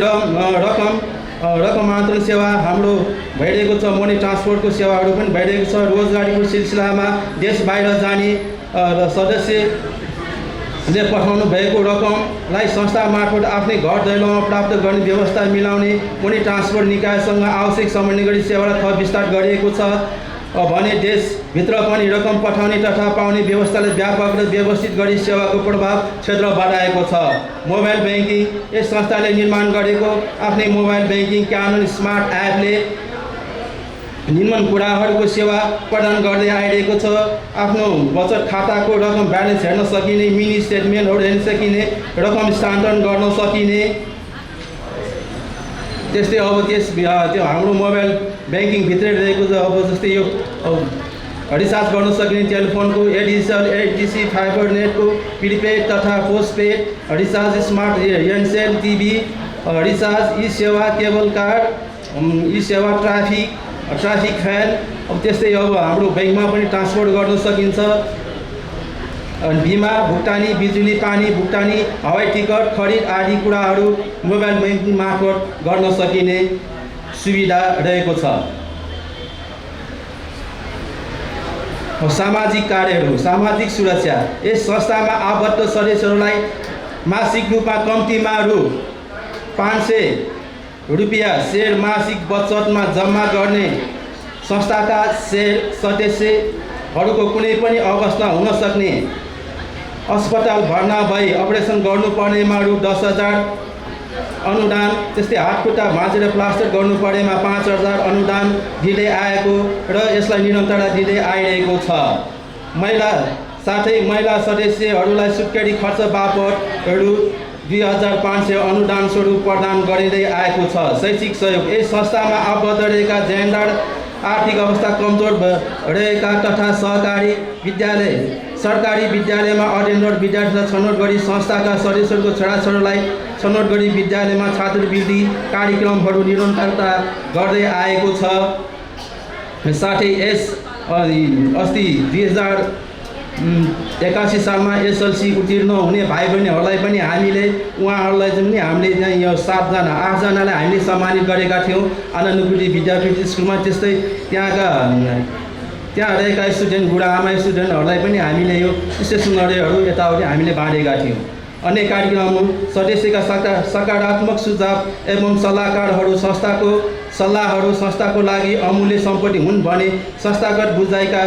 रकमान्तरण सेवा हाम्रो भइरहेको छ। मनी ट्रान्सपोर्टको सेवाहरू पनि भइरहेको छ। रोजगारीको सिलसिलामा देश बाहिर जाने सदस्यले पठाउनु भएको रकमलाई संस्था मार्फत आफ्नै घर दैलोमा प्राप्त गर्ने व्यवस्था मिलाउने मनी ट्रान्सपोर्ट निकायसँग आवश्यक समन्वय गरी सेवालाई थप विस्तार गरिएको छ भने देशभित्र पनि रकम पठाउने तथा पाउने व्यवस्थालाई व्यापक र व्यवस्थित गरी सेवाको प्रभाव क्षेत्र बढाएको छ। मोबाइल ब्याङ्किङ यस संस्थाले निर्माण गरेको आफ्नै मोबाइल ब्याङ्किङ क्यानन स्मार्ट एपले निर्माण कुराहरूको सेवा प्रदान गर्दै आइरहेको छ। आफ्नो बचत खाताको रकम ब्यालेन्स हेर्न सकिने, मिनी स्टेटमेन्टहरू हेर्न सकिने, रकम स्थानान्तरण गर्न सकिने। त्यस्तै अब त्यो हाम्रो मोबाइल ब्याङ्किङभित्रै रहेको छ। अब जस्तै यो रिचार्ज गर्न सकिने टेलिफोनको एडिसनल एचडिसी फाइबर नेटको प्रिपेड तथा postpaid recharge, smart Ncell TV recharge, eSewa, cable card, ई सेवा, ट्राफिक फ्यान। अब त्यस्तै अब हाम्रो ब्याङ्कमा पनि ट्रान्सफर गर्न सकिन्छ। बिमा भुक्तानी, बिजुली पानी भुक्तानी, हवाई टिकट खरिद आदि कुराहरू मोबाइल ब्याङ्किङ मार्फत गर्न सकिने सुविधा रहेको छ। सामाजिक कार्यहरू, सामाजिक सुरक्षा यस संस्थामा आबद्ध सदस्यहरूलाई मासिक रूपमा कम्तीमा रु 500 रुपियाँ सेयर मासिक बचतमा जम्मा गर्ने, संस्थाका सदस्यहरूको कुनै पनि अवस्था हुन सक्ने अस्पताल भर्ना भई अपरेसन गर्नुपर्नेमा रु 10,000 अनुदान, त्यस्तै हातखुट्टा भाँचेर प्लास्टर गर्नुपर्नेमा 5,000 अनुदान दिँदै आएको र यसलाई निरन्तरता दिँदै आइरहेको छ। महिला सदस्यहरूलाई सुत्केरी खर्च बापत रु 2,500 अनुदान स्वरूप प्रदान गरिँदै आएको छ। शैक्षिक सहयोग यस संस्थामा आबद्ध रहेका जेन्डर आर्थिक अवस्था कमजोर रहेका तथा सरकारी विद्यालयमा अध्ययनरत विद्यार्थीलाई छनौट गरी संस्थाका सदस्यहरूको छोराछोरीलाई छनौट गरी विद्यालयमा छात्रवृत्ति कार्यक्रमहरू निरन्तरता गर्दै आएको छ। साथै अस्ति 2081 सालमा एसएलसी उत्तीर्ण हुने भाइ बहिनीहरूलाई पनि उहाँहरूलाई पनि हामीले यो 8जनालाई हामीले सम्मानित गरेका थियौँ आनन्दपुरी विद्यापीठ स्कुलमा। त्यस्तै त्यहाँ रहेका स्टुडेन्ट, बुढाआमा स्टुडेन्टहरूलाई पनि हामीले यो स्टेसनरीहरू यताउति हामीले बाँडेका थियौँ। अन्य कार्यक्रमहरू सदस्यका सकारात्मक सुझाव एवं संस्थाको लागि अमूल्य सम्पत्ति हुन् भने संस्थागत बुझाइका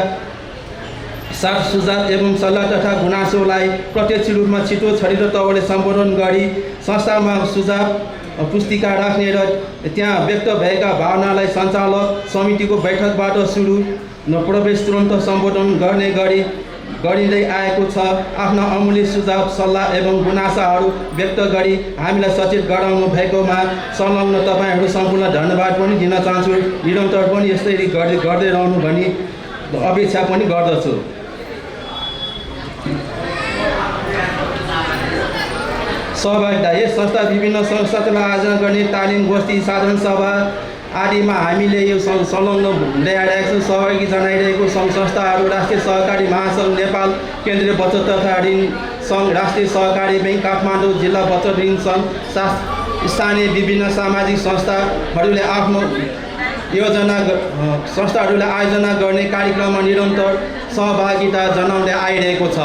साथ सुझाव एवं सल्लाह तथा गुनासोलाई प्रत्यक्ष रूपमा छिटो छरितो तवरले सम्बोधन गरी संस्थामा सुझाव पुस्तिका राख्ने र त्यहाँ व्यक्त भएका भावनालाई सञ्चालक समितिको बैठकबाट सुरु प्रवेश तुरन्त सम्बोधन गर्ने गरिँदै आएको छ। आफ्ना अमूल्य सुझाव सल्लाह एवं गुनासाहरू व्यक्त गरी हामीलाई सचेत गराउनु भएकोमा संलग्न तपाईँहरू सम्पूर्ण धन्यवाद पनि दिन चाहन्छु। निरन्तर पनि यसरी गर्दै रहनु भनी अपेक्षा पनि गर्दछु। सहभागिता यस संस्था विभिन्न संस्थालाई आयोजना गर्ने तालिम गोष्ठी साधारण सभा आदिमा हामीले यो संलग्न हुँदै आइरहेको छौँ। सहभागी जनाइरहेको सङ्घ संस्थाहरू राष्ट्रिय सहकारी महासङ्घ नेपाल केन्द्रीय बचत तथा ऋण सङ्घ राष्ट्रिय सहकारी ब्याङ्क काठमाडौँ जिल्ला बचत ऋण सङ्घ स्थानीय विभिन्न सामाजिक संस्थाहरूले आफ्नो संस्थाहरूले आयोजना गर्ने कार्यक्रममा निरन्तर सहभागिता जनाउँदै आइरहेको छ।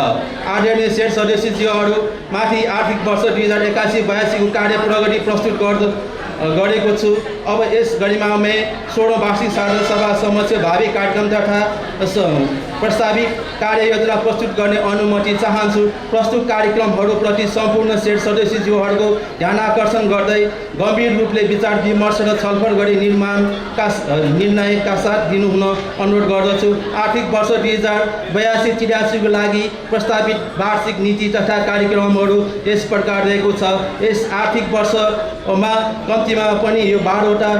आदरणीय सेठ सदस्यज्यूहरू माथि आर्थिक वर्ष 2081-82 को कार्य प्रगति प्रस्तुत गरेको छु। अब यस गरिमामय 16औं वार्षिक साधारण सभा समक्ष भावी कार्यक्रम तथा प्रस्तावित कार्ययोजना प्रस्तुत गर्ने अनुमति चाहन्छु। प्रस्तुत कार्यक्रमहरूप्रति सम्पूर्ण सेठ सदस्यज्यूहरूको ध्यान आकर्षण गर्दै गम्भीर रूपले विचार विमर्श र छलफल गरी निर्णयका साथ दिनुहुन अनुरोध गर्दछु। आर्थिक वर्ष 2082-83 को लागि प्रस्तावित वार्षिक नीति तथा कार्यक्रमहरू यस प्रकार रहेको छ। यस आर्थिक वर्षमा कम्तीमा पनि यो 12वटा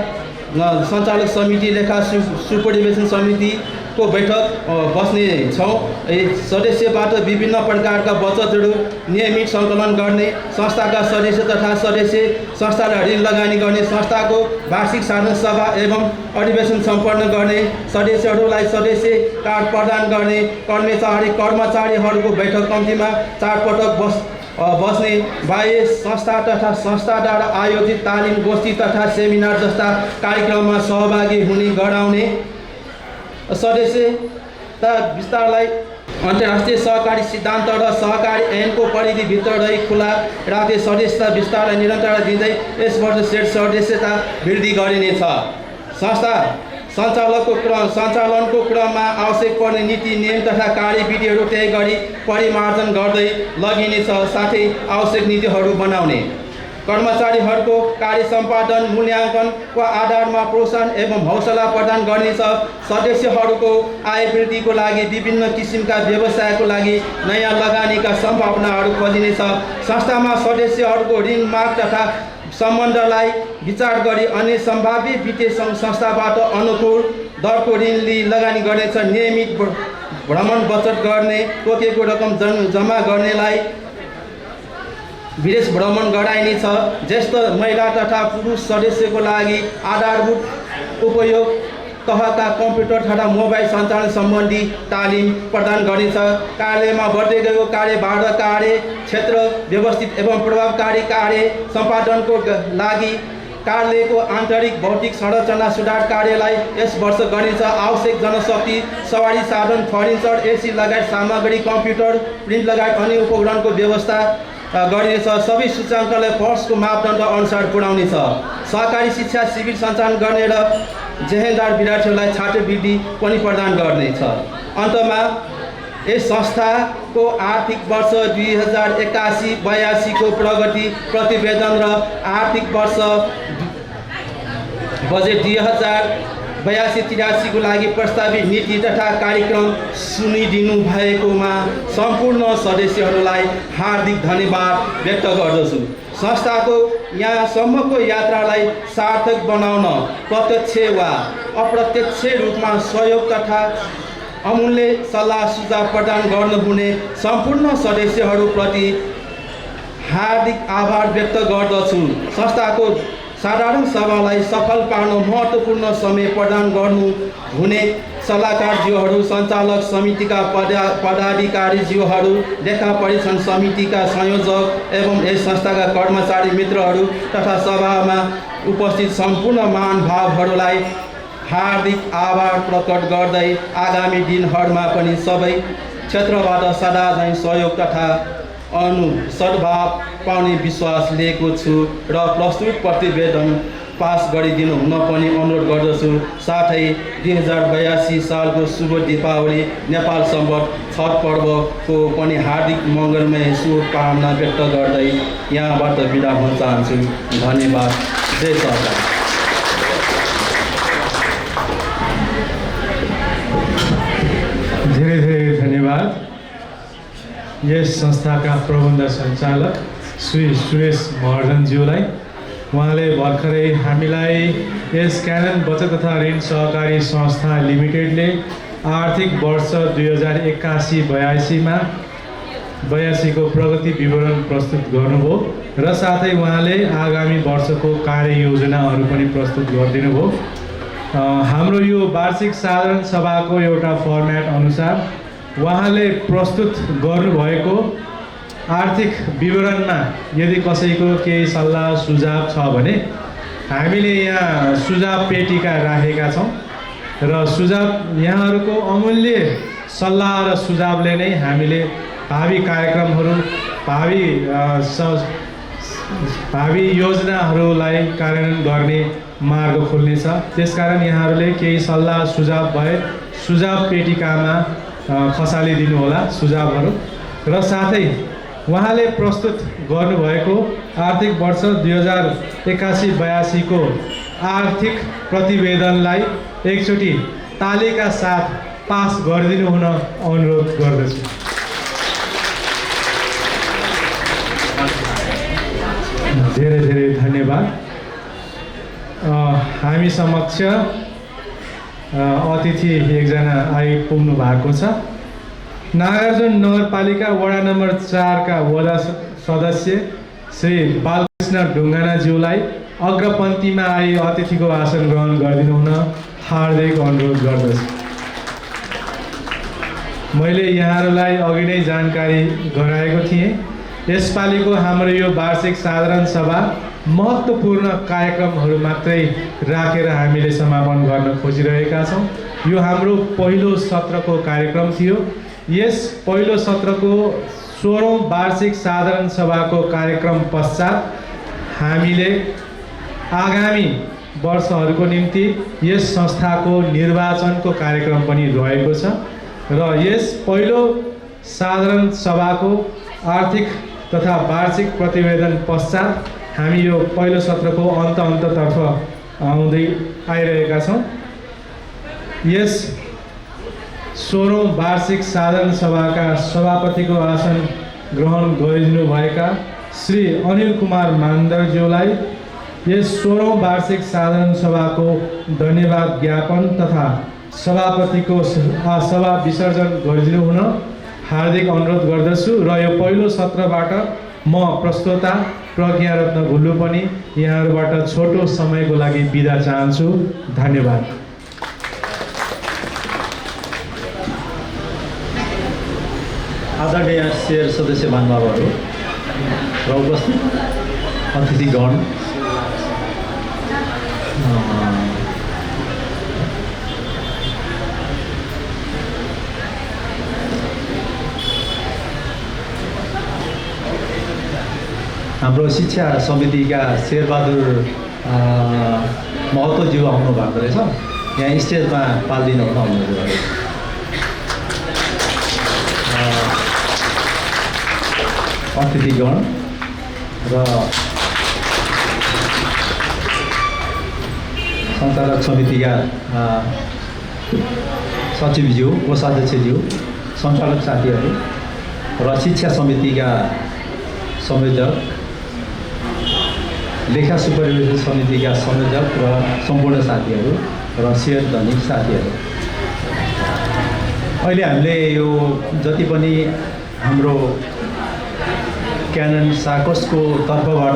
सञ्चालक समिति लेखा सुपरिवेशन समितिको बैठक बस्ने छौँ। सदस्यबाट विभिन्न प्रकारका बचतहरू नियमित सङ्कलन गर्ने, संस्थाका सदस्य तथा सदस्य संस्थालाई ऋण लगानी गर्ने, संस्थाको वार्षिक साधारण सभा एवं अधिवेशन सम्पन्न गर्ने, सदस्यहरूलाई सदस्य कार्ड प्रदान गर्ने, कर्मचारीहरूको बैठक कम्तीमा 4 पटक बस्ने, बाह्य संस्था तथा संस्थाद्वारा आयोजित तालिम गोष्ठी तथा सेमिनार जस्ता कार्यक्रममा सहभागी हुने गराउने, सदस्यता विस्तारलाई अन्तर्राष्ट्रिय सहकारी सिद्धान्त र सहकारी ऐनको परिधिभित्र रही खुला राख्दै सदस्यता विस्तारलाई निरन्तरता दिँदै यस वर्ष सेठ सदस्यता वृद्धि गरिनेछ। संस्था सञ्चालनको क्रममा आवश्यक पर्ने नीति नियम तथा कार्यविधिहरू तय गरी परिमार्जन गर्दै लगिनेछ। साथै आवश्यक नीतिहरू बनाउने, कर्मचारीहरूको कार्य सम्पादन मूल्याङ्कनको आधारमा प्रोत्साहन एवं हौसला प्रदान गर्नेछ। सदस्यहरूको आय वृद्धिको लागि विभिन्न किसिमका व्यवसायको लागि नयाँ लगानीका सम्भावनाहरू खोजिनेछ। संस्थामा सदस्यहरूको ऋण माग तथा सम्बन्धलाई विचार गरी अन्य सम्भाव्य वित्तीय संस्थाबाट अनुकूल दरको ऋण लिई लगानी गर्नेछ। नियमित भ्रमण बचत गर्ने, तोकेको रकम जम्मा गर्नेलाई विदेश भ्रमण गराइनेछ। ज्येष्ठ महिला तथा पुरुष सदस्यको लागि आधारभूत उपयोग तहका कम्प्युटर तथा मोबाइल सञ्चालन सम्बन्धी तालिम प्रदान गरिन्छ। कार्यालयमा बढ्दै गएको कार्यभार र कार्य क्षेत्र व्यवस्थित एवं प्रभावकारी कार्य सम्पादनको लागि कार्यालयको आन्तरिक भौतिक संरचना सुधार कार्यलाई यस वर्ष गरिन्छ। आवश्यक जनशक्ति, सवारी साधन, फर्निचर, एसी लगायत सामग्री, कम्प्युटर, प्रिन्ट लगायत अन्य उपकरणको व्यवस्था गरिनेछ। सबै सूचकाङ्कलाई फोर्सको मापदण्ड अनुसार पुर्याउनेछ। सहकारी शिक्षा शिविर सञ्चालन गर्ने र जेहेन्दार विद्यार्थीहरूलाई छात्रवृत्ति पनि प्रदान गर्नेछ। अन्तमा यस संस्थाको आर्थिक वर्ष 2081-82 को प्रगति प्रतिवेदन र आर्थिक वर्ष बजेट 2082-83 को लागि प्रस्तावित नीति तथा कार्यक्रम सुनिदिनु भएकोमा सम्पूर्ण सदस्यहरूलाई हार्दिक धन्यवाद व्यक्त गर्दछु। संस्थाको यहाँसम्मको यात्रालाई सार्थक बनाउन प्रत्यक्ष वा अप्रत्यक्ष रूपमा सहयोग तथा अमूल्य सल्लाह सुझाव प्रदान गर्नुहुने सम्पूर्ण सदस्यहरूप्रति हार्दिक आभार व्यक्त गर्दछु। संस्थाको साधारण सभालाई सफल पार्न महत्त्वपूर्ण समय प्रदान गर्नु हुने सल्लाहकारज्यूहरू, सञ्चालक समितिका पदाधिकारीज्यूहरू, लेखा परीक्षण समितिका संयोजक एवं यस संस्थाका कर्मचारी मित्रहरू तथा सभामा उपस्थित सम्पूर्ण महानुभावहरूलाई हार्दिक आभार प्रकट गर्दै आगामी दिनहरूमा पनि सबै क्षेत्रबाट सदा झैँ सहयोग तथा सद्भाव पाउने विश्वास लिएको छु र प्रस्तुत प्रतिवेदन पास गरिदिनु हुन पनि अनुरोध गर्दछु। साथै 2082 सालको शुभ दीपावली नेपाल सम्वत छठ पर्वको पनि हार्दिक मङ्गलमय शुभकामना व्यक्त गर्दै यहाँबाट बिदा हुन चाहन्छु। धन्यवाद। जय सरकार। धेरै धेरै धन्यवाद यस संस्थाका प्रबन्ध सञ्चालक श्री सुरेश महर्जनज्यूलाई। उहाँले भर्खरै हामीलाई यस क्यानन बचत तथा ऋण सहकारी संस्था लिमिटेडले आर्थिक वर्ष 2081-82 को प्रगति विवरण प्रस्तुत गर्नुभयो र साथै उहाँले आगामी वर्षको कार्ययोजनाहरू पनि प्रस्तुत गरिदिनु भयो। हाम्रो यो वार्षिक साधारण सभाको एउटा फर्म्याट अनुसार उहाँले प्रस्तुत गर्नुभएको आर्थिक विवरणमा यदि कसैको केही सल्लाह सुझाव छ भने हामीले यहाँ सुझाव पेटिका राखेका छौँ र सुझाव यहाँहरूको अमूल्य सल्लाह र सुझावले नै हामीले भावी कार्यक्रमहरू भावी योजनाहरूलाई कार्यान्वयन गर्ने मार्ग खोल्नेछ। त्यसकारण यहाँहरूले केही सल्लाह सुझाव भए सुझाव पेटिकामा खसालिदिनु होला सुझावहरू। र साथै उहाँले प्रस्तुत गर्नुभएको आर्थिक वर्ष 2081-82 को आर्थिक प्रतिवेदनलाई एकचोटि तालिका साथ पास गरिदिनु हुन अनुरोध गर्दछु। धेरै धेरै धन्यवाद। हामी समक्ष अतिथि एकजना आइपुग्नु भएको छ। नागार्जुन नगरपालिका वडा नम्बर 4 का वडा सदस्य श्री बालकृष्ण ढुङ्गानाज्यूलाई अग्रपन्थीमा आई अतिथिको आसन ग्रहण गरिदिनु हुन हार्दिक अनुरोध गर्दछु। मैले यहाँहरूलाई अघि नै जानकारी गराएको थिएँ। यसपालिको हाम्रो यो वार्षिक साधारण सभा महत्त्वपूर्ण कार्यक्रमहरू मात्रै राखेर हामीले समापन गर्न खोजिरहेका छौँ। यो हाम्रो पहिलो सत्रको कार्यक्रम थियो। यस पहिलो सत्रको 16औं वार्षिक साधारण सभाको कार्यक्रम पश्चात हामीले आगामी वर्षहरूको निम्ति यस संस्थाको निर्वाचनको कार्यक्रम पनि रहेको छ र यस पहिलो साधारण सभाको आर्थिक तथा वार्षिक प्रतिवेदन पश्चात हामी यो पहिलो सत्रको अन्ततर्फ आउँदै आइरहेका छौँ। यस 16औं वार्षिक साधारण सभाका सभापतिको आसन ग्रहण गरिदिनुभएका श्री अनिल कुमार मान्दरज्यूलाई यस 16औं वार्षिक साधारण सभाको धन्यवाद ज्ञापन तथा सभापतिको सभा विसर्जन गरिदिनु हुन हार्दिक अनुरोध गर्दछु। र यो पहिलो सत्रबाट म प्रस्तोता प्रज्ञारत्न भुल्लु पनि यहाँहरूबाट छोटो समयको लागि बिदा चाहन्छु। धन्यवाद। आदरणीय शेर सदस्य महानुभावहरू र उपस्थित अतिथिगण, हाम्रो शिक्षा समितिका शेरबहादुर महतोज्यू आउनु भएको रहेछ। यहाँ स्टेजमा पालिदिनु हुन आउनुभएको रहेछ। अतिथिगण र सञ्चालक समितिका सचिवज्यू, कोषाध्यक्षज्यू, सञ्चालक साथीहरू र शिक्षा समितिका संयोजक, लेखा सुपरभिजन समितिका संयोजक र सम्पूर्ण साथीहरू र शेयर धनी साथीहरू, अहिले हामीले यो जति पनि हाम्रो क्यानन साकोसको तर्फबाट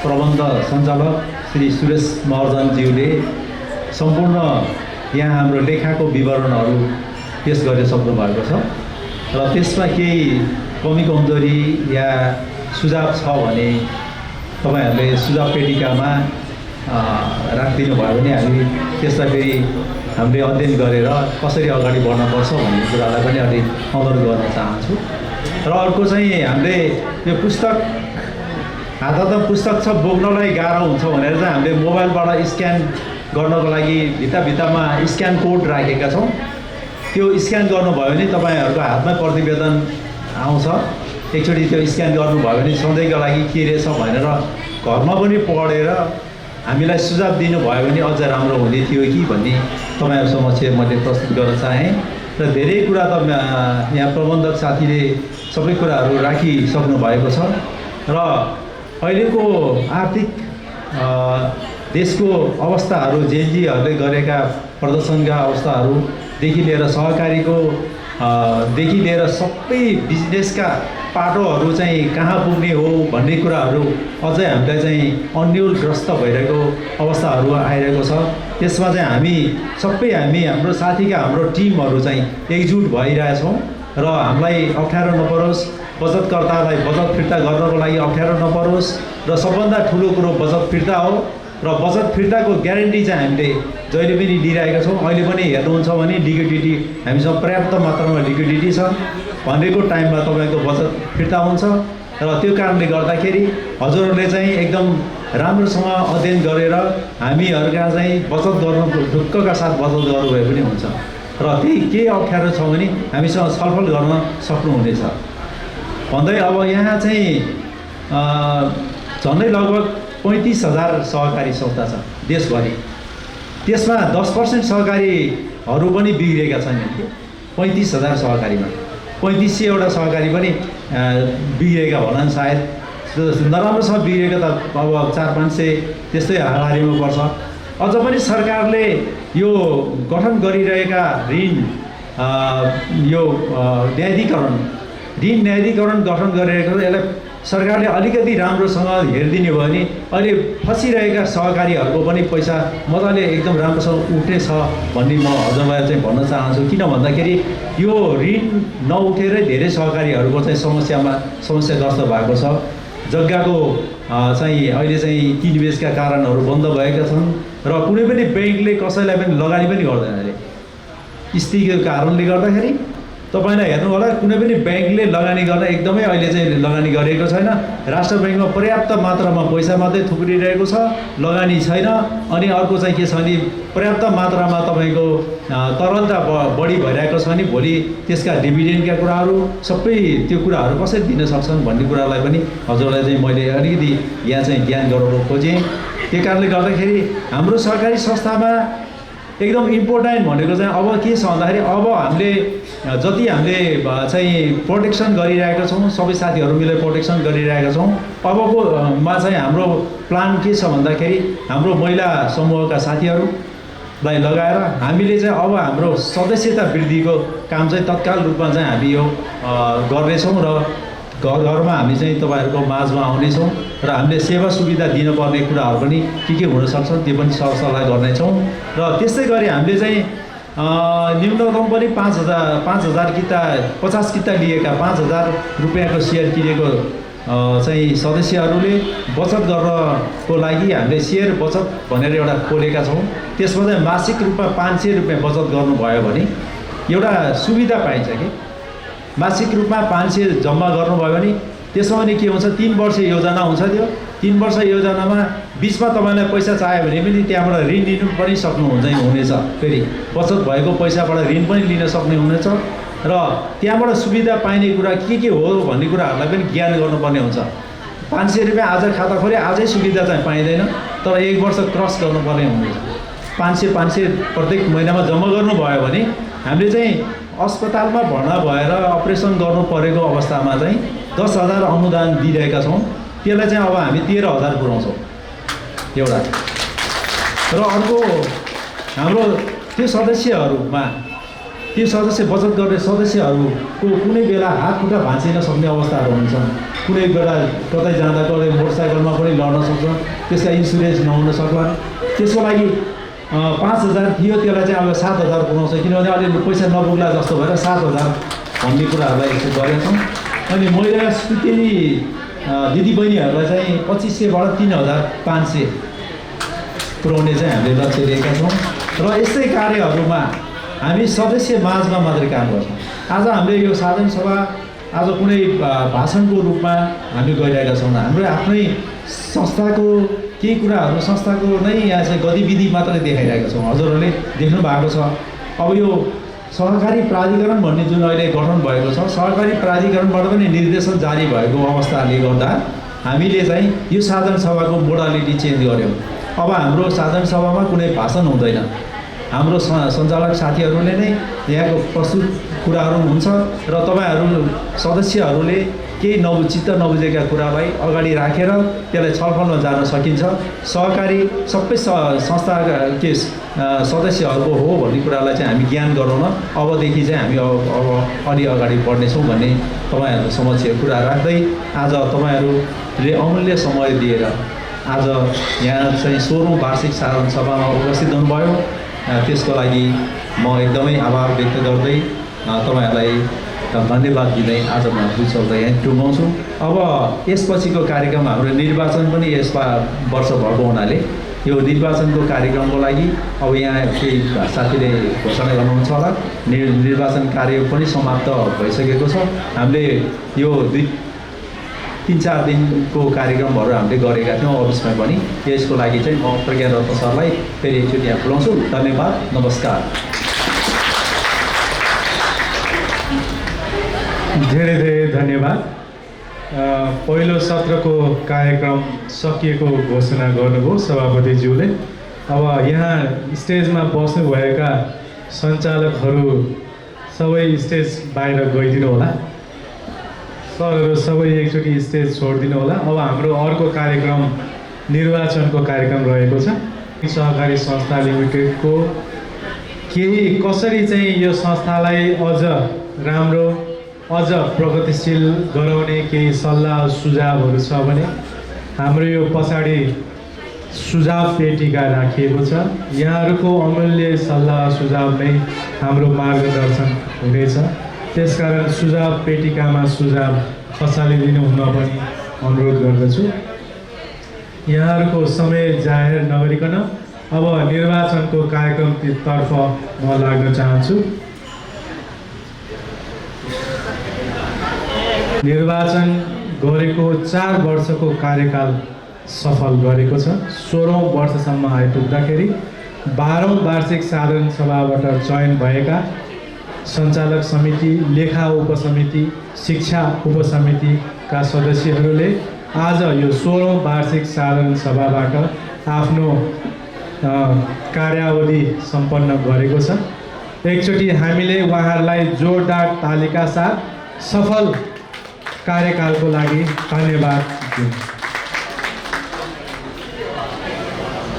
प्रबन्ध सञ्चालक श्री सुरेश महर्जनज्यूले सम्पूर्ण यहाँ हाम्रो लेखाको विवरणहरू पेश गर्न सक्नु भएको छ र त्यसमा केही कमी कमजोरी या सुझाव छ भने तपाईहरूले सुझाव पेटिकामा राखिदिनु भयो भने हामी त्यसलाई फेरि हामीले अध्ययन गरेर कसरी अगाडि बढ्नुपर्छ भन्ने कुरालाई पनि अलिक अनुरोध गर्न चाहन्छु। र अर्को चाहिँ हामीले यो पुस्तक हातमा पुस्तक छ बोक्नलाई गाह्रो हुन्छ भनेर चाहिँ हामीले मोबाइलबाट स्क्यान गर्नको लागि भित्तामा स्क्यान कोड राखेका छौँ। त्यो स्क्यान गर्नुभयो भने तपाईँहरूको हातमै प्रतिवेदन आउँछ। एकचोटि त्यो स्क्यान गर्नुभयो भने सधैँको लागि के रहेछ भनेर घरमा पनि पढेर हामीलाई सुझाव दिनुभयो भने अझ राम्रो हुने थियो कि भन्ने तपाईँहरू समक्ष मैले प्रस्तुत गर्न चाहेँ। र धेरै कुरा त यहाँ प्रबन्धक साथीले सबै कुराहरू राखिसक्नु भएको छ। र अहिलेको आर्थिक देशको अवस्थाहरू जेएनजीहरूले गरेका प्रदर्शनका अवस्थाहरूदेखि लिएर सहकारीको देखि लिएर सबै बिजनेसका पाटोहरू चाहिँ कहाँ पुग्ने हो भन्ने कुराहरू अझै हामीलाई चाहिँ अन्यलग्रस्त भइरहेको अवस्थाहरू आइरहेको छ। त्यसमा चाहिँ हाम्रो साथीका हाम्रो टिमहरू चाहिँ एकजुट भइरहेछौँ र हामीलाई अप्ठ्यारो नपरोस्, बचतकर्तालाई बचत फिर्ता गर्नको लागि अप्ठ्यारो नपरोस् र सबभन्दा ठुलो कुरो बचत फिर्ता हो। र बचत फिर्ताको ग्यारेन्टी चाहिँ हामीले जहिले पनि दिइरहेका छौँ। अहिले पनि हेर्नुहुन्छ भने लिक्विडिटी हामीसँग पर्याप्त मात्रामा लिक्विडिटी छ, भनेको टाइममा तपाईँको बचत फिर्ता हुन्छ। र त्यो कारणले गर्दाखेरि हजुरहरूले चाहिँ एकदम राम्रोसँग अध्ययन गरेर हामीहरूका चाहिँ बचत गर्नु ढुक्कका साथ बचत गर्नुभए पनि हुन्छ। र त्यही केही अप्ठ्यारो छ भने हामीसँग छलफल गर्न सक्नुहुनेछ भन्दै अब यहाँ चाहिँ झन्डै लगभग 35,000 सहकारी संस्था छ देशभरि। त्यसमा 10% सहकारीहरू पनि बिग्रेका छन्। 35,000 सहकारीमा 3500 सहकारी पनि बिग्रेका होलान् सायद। नराम्रोसँग बिग्रेका त अब 400-500 त्यस्तै हाराहारीमा पर्छ। अझ पनि सरकारले यो गठन गरिरहेका ऋण न्यायाधिकरण गठन गरिरहेको छ। यसलाई सरकारले अलिकति राम्रोसँग हेरिदिने भयो भने अहिले फसिरहेका सहकारीहरूको पनि पैसा मजाले एकदम राम्रोसँग उठ्ने छ भन्ने म हजुरलाई चाहिँ भन्न चाहन्छु। किन भन्दाखेरि यो ऋण नउठेरै धेरै सहकारीहरूको चाहिँ समस्याग्रस्त भएको छ। जग्गाको चाहिँ अहिले चाहिँ किनबेचका कारणहरू बन्द भएका छन् र कुनै पनि ब्याङ्कले कसैलाई पनि लगानी पनि गर्दैन। अरे स्थितिको कारणले गर्दाखेरि तपाईँलाई हेर्नु होला, कुनै पनि ब्याङ्कले लगानी गर्न एकदमै अहिले चाहिँ लगानी गरेको छैन। राष्ट्र ब्याङ्कमा पर्याप्त मात्रामा पैसा मात्रै थुप्रिरहेको छ, लगानी छैन। अनि अर्को चाहिँ के छ भने पर्याप्त मात्रामा तपाईँको तरलता बढी भइरहेको छ भने भोलि त्यसका डिभिडेन्डका कुराहरू सबै त्यो कुराहरू कसरी दिन सक्छन् भन्ने कुरालाई पनि हजुरलाई चाहिँ मैले अलिकति यहाँ चाहिँ ज्ञान गराउन खोजेँ। त्यो कारणले गर्दाखेरि हाम्रो सरकारी संस्थामा एकदम इम्पोर्टेन्ट भनेको चाहिँ अब के छ भन्दाखेरि अब हामीले जति हामीले चाहिँ प्रोटेक्सन गरिरहेका छौँ, सबै साथीहरू मिलेर प्रोटेक्सन गरिरहेका छौँ। अबकोमा चाहिँ हाम्रो प्लान के छ भन्दाखेरि हाम्रो महिला समूहका साथीहरूलाई लगाएर हामीले चाहिँ अब हाम्रो सदस्यता वृद्धिको काम चाहिँ तत्काल रूपमा चाहिँ हामी यो गर्नेछौँ र घर घरमा हामी चाहिँ तपाईँहरूको माझमा आउनेछौँ र हामीले सेवा सुविधा दिनुपर्ने कुराहरू पनि के हुनसक्छ त्यो पनि सरसल्लाह गर्नेछौँ। र त्यस्तै गरी हामीले चाहिँ न्यूनतम पनि 5,000 किता 50 किता लिएका 5,000 रुपियाँको सेयर किनेको चाहिँ सदस्यहरूले बचत गर्नको लागि हामीले सेयर बचत भनेर एउटा खोलेका छौँ। त्यसमा चाहिँ मासिक रूपमा 500 रुपियाँ बचत गर्नुभयो भने एउटा सुविधा पाइन्छ कि मासिक रूपमा 500 जम्मा गर्नुभयो भने त्यसमा पनि के हुन्छ 3 वर्ष योजना हुन्छ। त्यो 3 वर्ष योजनामा बिचमा तपाईँलाई पैसा चाहियो भने पनि त्यहाँबाट ऋण लिनु पनि हुनेछ। फेरि बचत भएको पैसाबाट ऋण पनि लिन सक्ने हुनेछ र त्यहाँबाट सुविधा पाइने कुरा के हो भन्ने कुराहरूलाई पनि ज्ञान गर्नुपर्ने हुन्छ। 500 रुपियाँ आज खाता खोले आजै सुविधा चाहिँ पाइँदैन, तर 1 वर्ष क्रस गर्नुपर्ने हुनेछ। 500 प्रत्येक महिनामा जम्मा गर्नुभयो भने हामीले चाहिँ अस्पतालमा भर्ना भएर अपरेसन गर्नु परेको अवस्थामा चाहिँ 10,000 अनुदान दिइरहेका छौँ। त्यसलाई चाहिँ अब हामी 13,000 पुर्याउँछौँ एउटा। र अर्को हाम्रो त्यो सदस्य बचत गर्ने सदस्यहरूको कुनै बेला हात खुट्टा भाँचिन सक्ने अवस्थाहरू हुन्छ। कुनै बेला कतै जाँदा कतै मोटरसाइकलमा पनि लड्न सक्छ, त्यसका इन्सुरेन्स नहुन सक्ला। त्यसको लागि 5,000 थियो, त्यसलाई चाहिँ अब 7,000 पुर्याउँछ। किनभने अहिले पैसा नपुग्ला जस्तो भएर 7,000 भन्ने कुराहरूलाई यसो गरेका छौँ। अनि महिला स्थिति दिदीबहिनीहरूलाई चाहिँ 2500बाट 3,500 पुर्याउने चाहिँ हामीले लक्ष्य लिएका छौँ। र यस्तै कार्यहरूमा हामी सदस्य माझमा मात्रै काम गर्छौँ। आज हामीले यो साधारण सभा आज कुनै भाषणको रूपमा हामी गइरहेका छौँ। हाम्रो आफ्नै संस्थाको केही कुराहरू संस्थाको नै यहाँ चाहिँ गतिविधि मात्रै देखाइरहेका छौँ। हजुरहरूले देख्नु भएको छ अब यो सहकारी प्राधिकरण भन्ने जुन अहिले गठन भएको छ, सहकारी प्राधिकरणबाट पनि निर्देशन जारी भएको अवस्थाले गर्दा हामीले चाहिँ यो साधारण सभाको मोडालिटी चेन्ज गऱ्यौँ। अब हाम्रो साधारण सभामा कुनै भाषण हुँदैन। हाम्रो सञ्चालक साथीहरूले नै यहाँको प्रस्तुत कुराहरू हुन्छ र तपाईँहरू सदस्यहरूले केही चित्त नबुझेका कुरालाई अगाडि राखेर त्यसलाई छलफलमा जान सकिन्छ। सहकारी सबै संस्थाका के सदस्यहरूको हो भन्ने कुरालाई चाहिँ हामी ज्ञान गराउन अबदेखि चाहिँ हामी अब अलि अगाडि बढ्नेछौँ भन्ने तपाईँहरूको समक्ष कुरा राख्दै आज तपाईँहरूले अमूल्य समय दिएर आज यहाँ चाहिँ 16औं वार्षिक साधारण सभामा उपस्थित हुनुभयो। त्यसको लागि म एकदमै आभार व्यक्त गर्दै तपाईँहरूलाई धन्यवाद दिँदै आज म दुई शब्द यहाँ टुङ्गाउँछु। अब यसपछिको कार्यक्रम हाम्रो निर्वाचन पनि यस वर्ष भएको हुनाले यो निर्वाचनको कार्यक्रमको लागि अब यहाँ केही साथीले घोषणा गर्नुहुन्छ होला। निर्वाचन कार्य पनि समाप्त भइसकेको छ। हामीले यो 3-4 दिनको कार्यक्रमहरू हामीले गरेका थियौँ अफिसमा पनि। यसको लागि चाहिँ म प्रज्ञा रत्न सरलाई फेरि एकचोटि यहाँ बोलाउँछु। धन्यवाद, नमस्कार। धेरै धेरै धन्यवाद। पहिलो सत्रको कार्यक्रम सकिएको घोषणा गर्नुभयो सभापतिज्यूले। अब यहाँ स्टेजमा बस्नुभएका सञ्चालकहरू सबै स्टेज बाहिर गइदिनु होला। सरहरू सबै एकचोटि स्टेज छोडिदिनु होला। अब हाम्रो अर्को कार्यक्रम निर्वाचनको कार्यक्रम रहेको छ। सहकारी संस्था लिमिटेडको केही कसरी चाहिँ यो संस्थालाई अझ राम्रो अझ प्रगतिशील गराउने केही सल्लाह सुझावहरू छ भने हाम्रो यो पछाडि सुझाव पेटिका राखिएको छ। यहाँहरूको अमूल्य सल्लाह सुझाव नै हाम्रो मार्गदर्शन हुनेछ। त्यसकारण सुझाव पेटिकामा सुझाव खसालिदिनु हुन पनि अनुरोध गर्दछु। यहाँहरूको समय जाहेर नगरिकन अब निर्वाचनको कार्यक्रमतर्फ म लाग्न चाहन्छु। निर्वाचन गरेको 4 वर्षको कार्यकाल सफल गरेको छ। 16औं वर्षसम्म आइपुग्दाखेरि 12औं वार्षिक साधारण सभाबाट चयन भएका सञ्चालक समिति, लेखा उपसमिति, शिक्षा उपसमितिका सदस्यहरूले आज यो 16औं वार्षिक साधारण सभाबाट आफ्नो कार्यावधि सम्पन्न गरेको छ। एकचोटि हामीले उहाँहरूलाई जोरदार तालिका साथ सफल कार्यकालको लागि धन्यवाद दिउँ।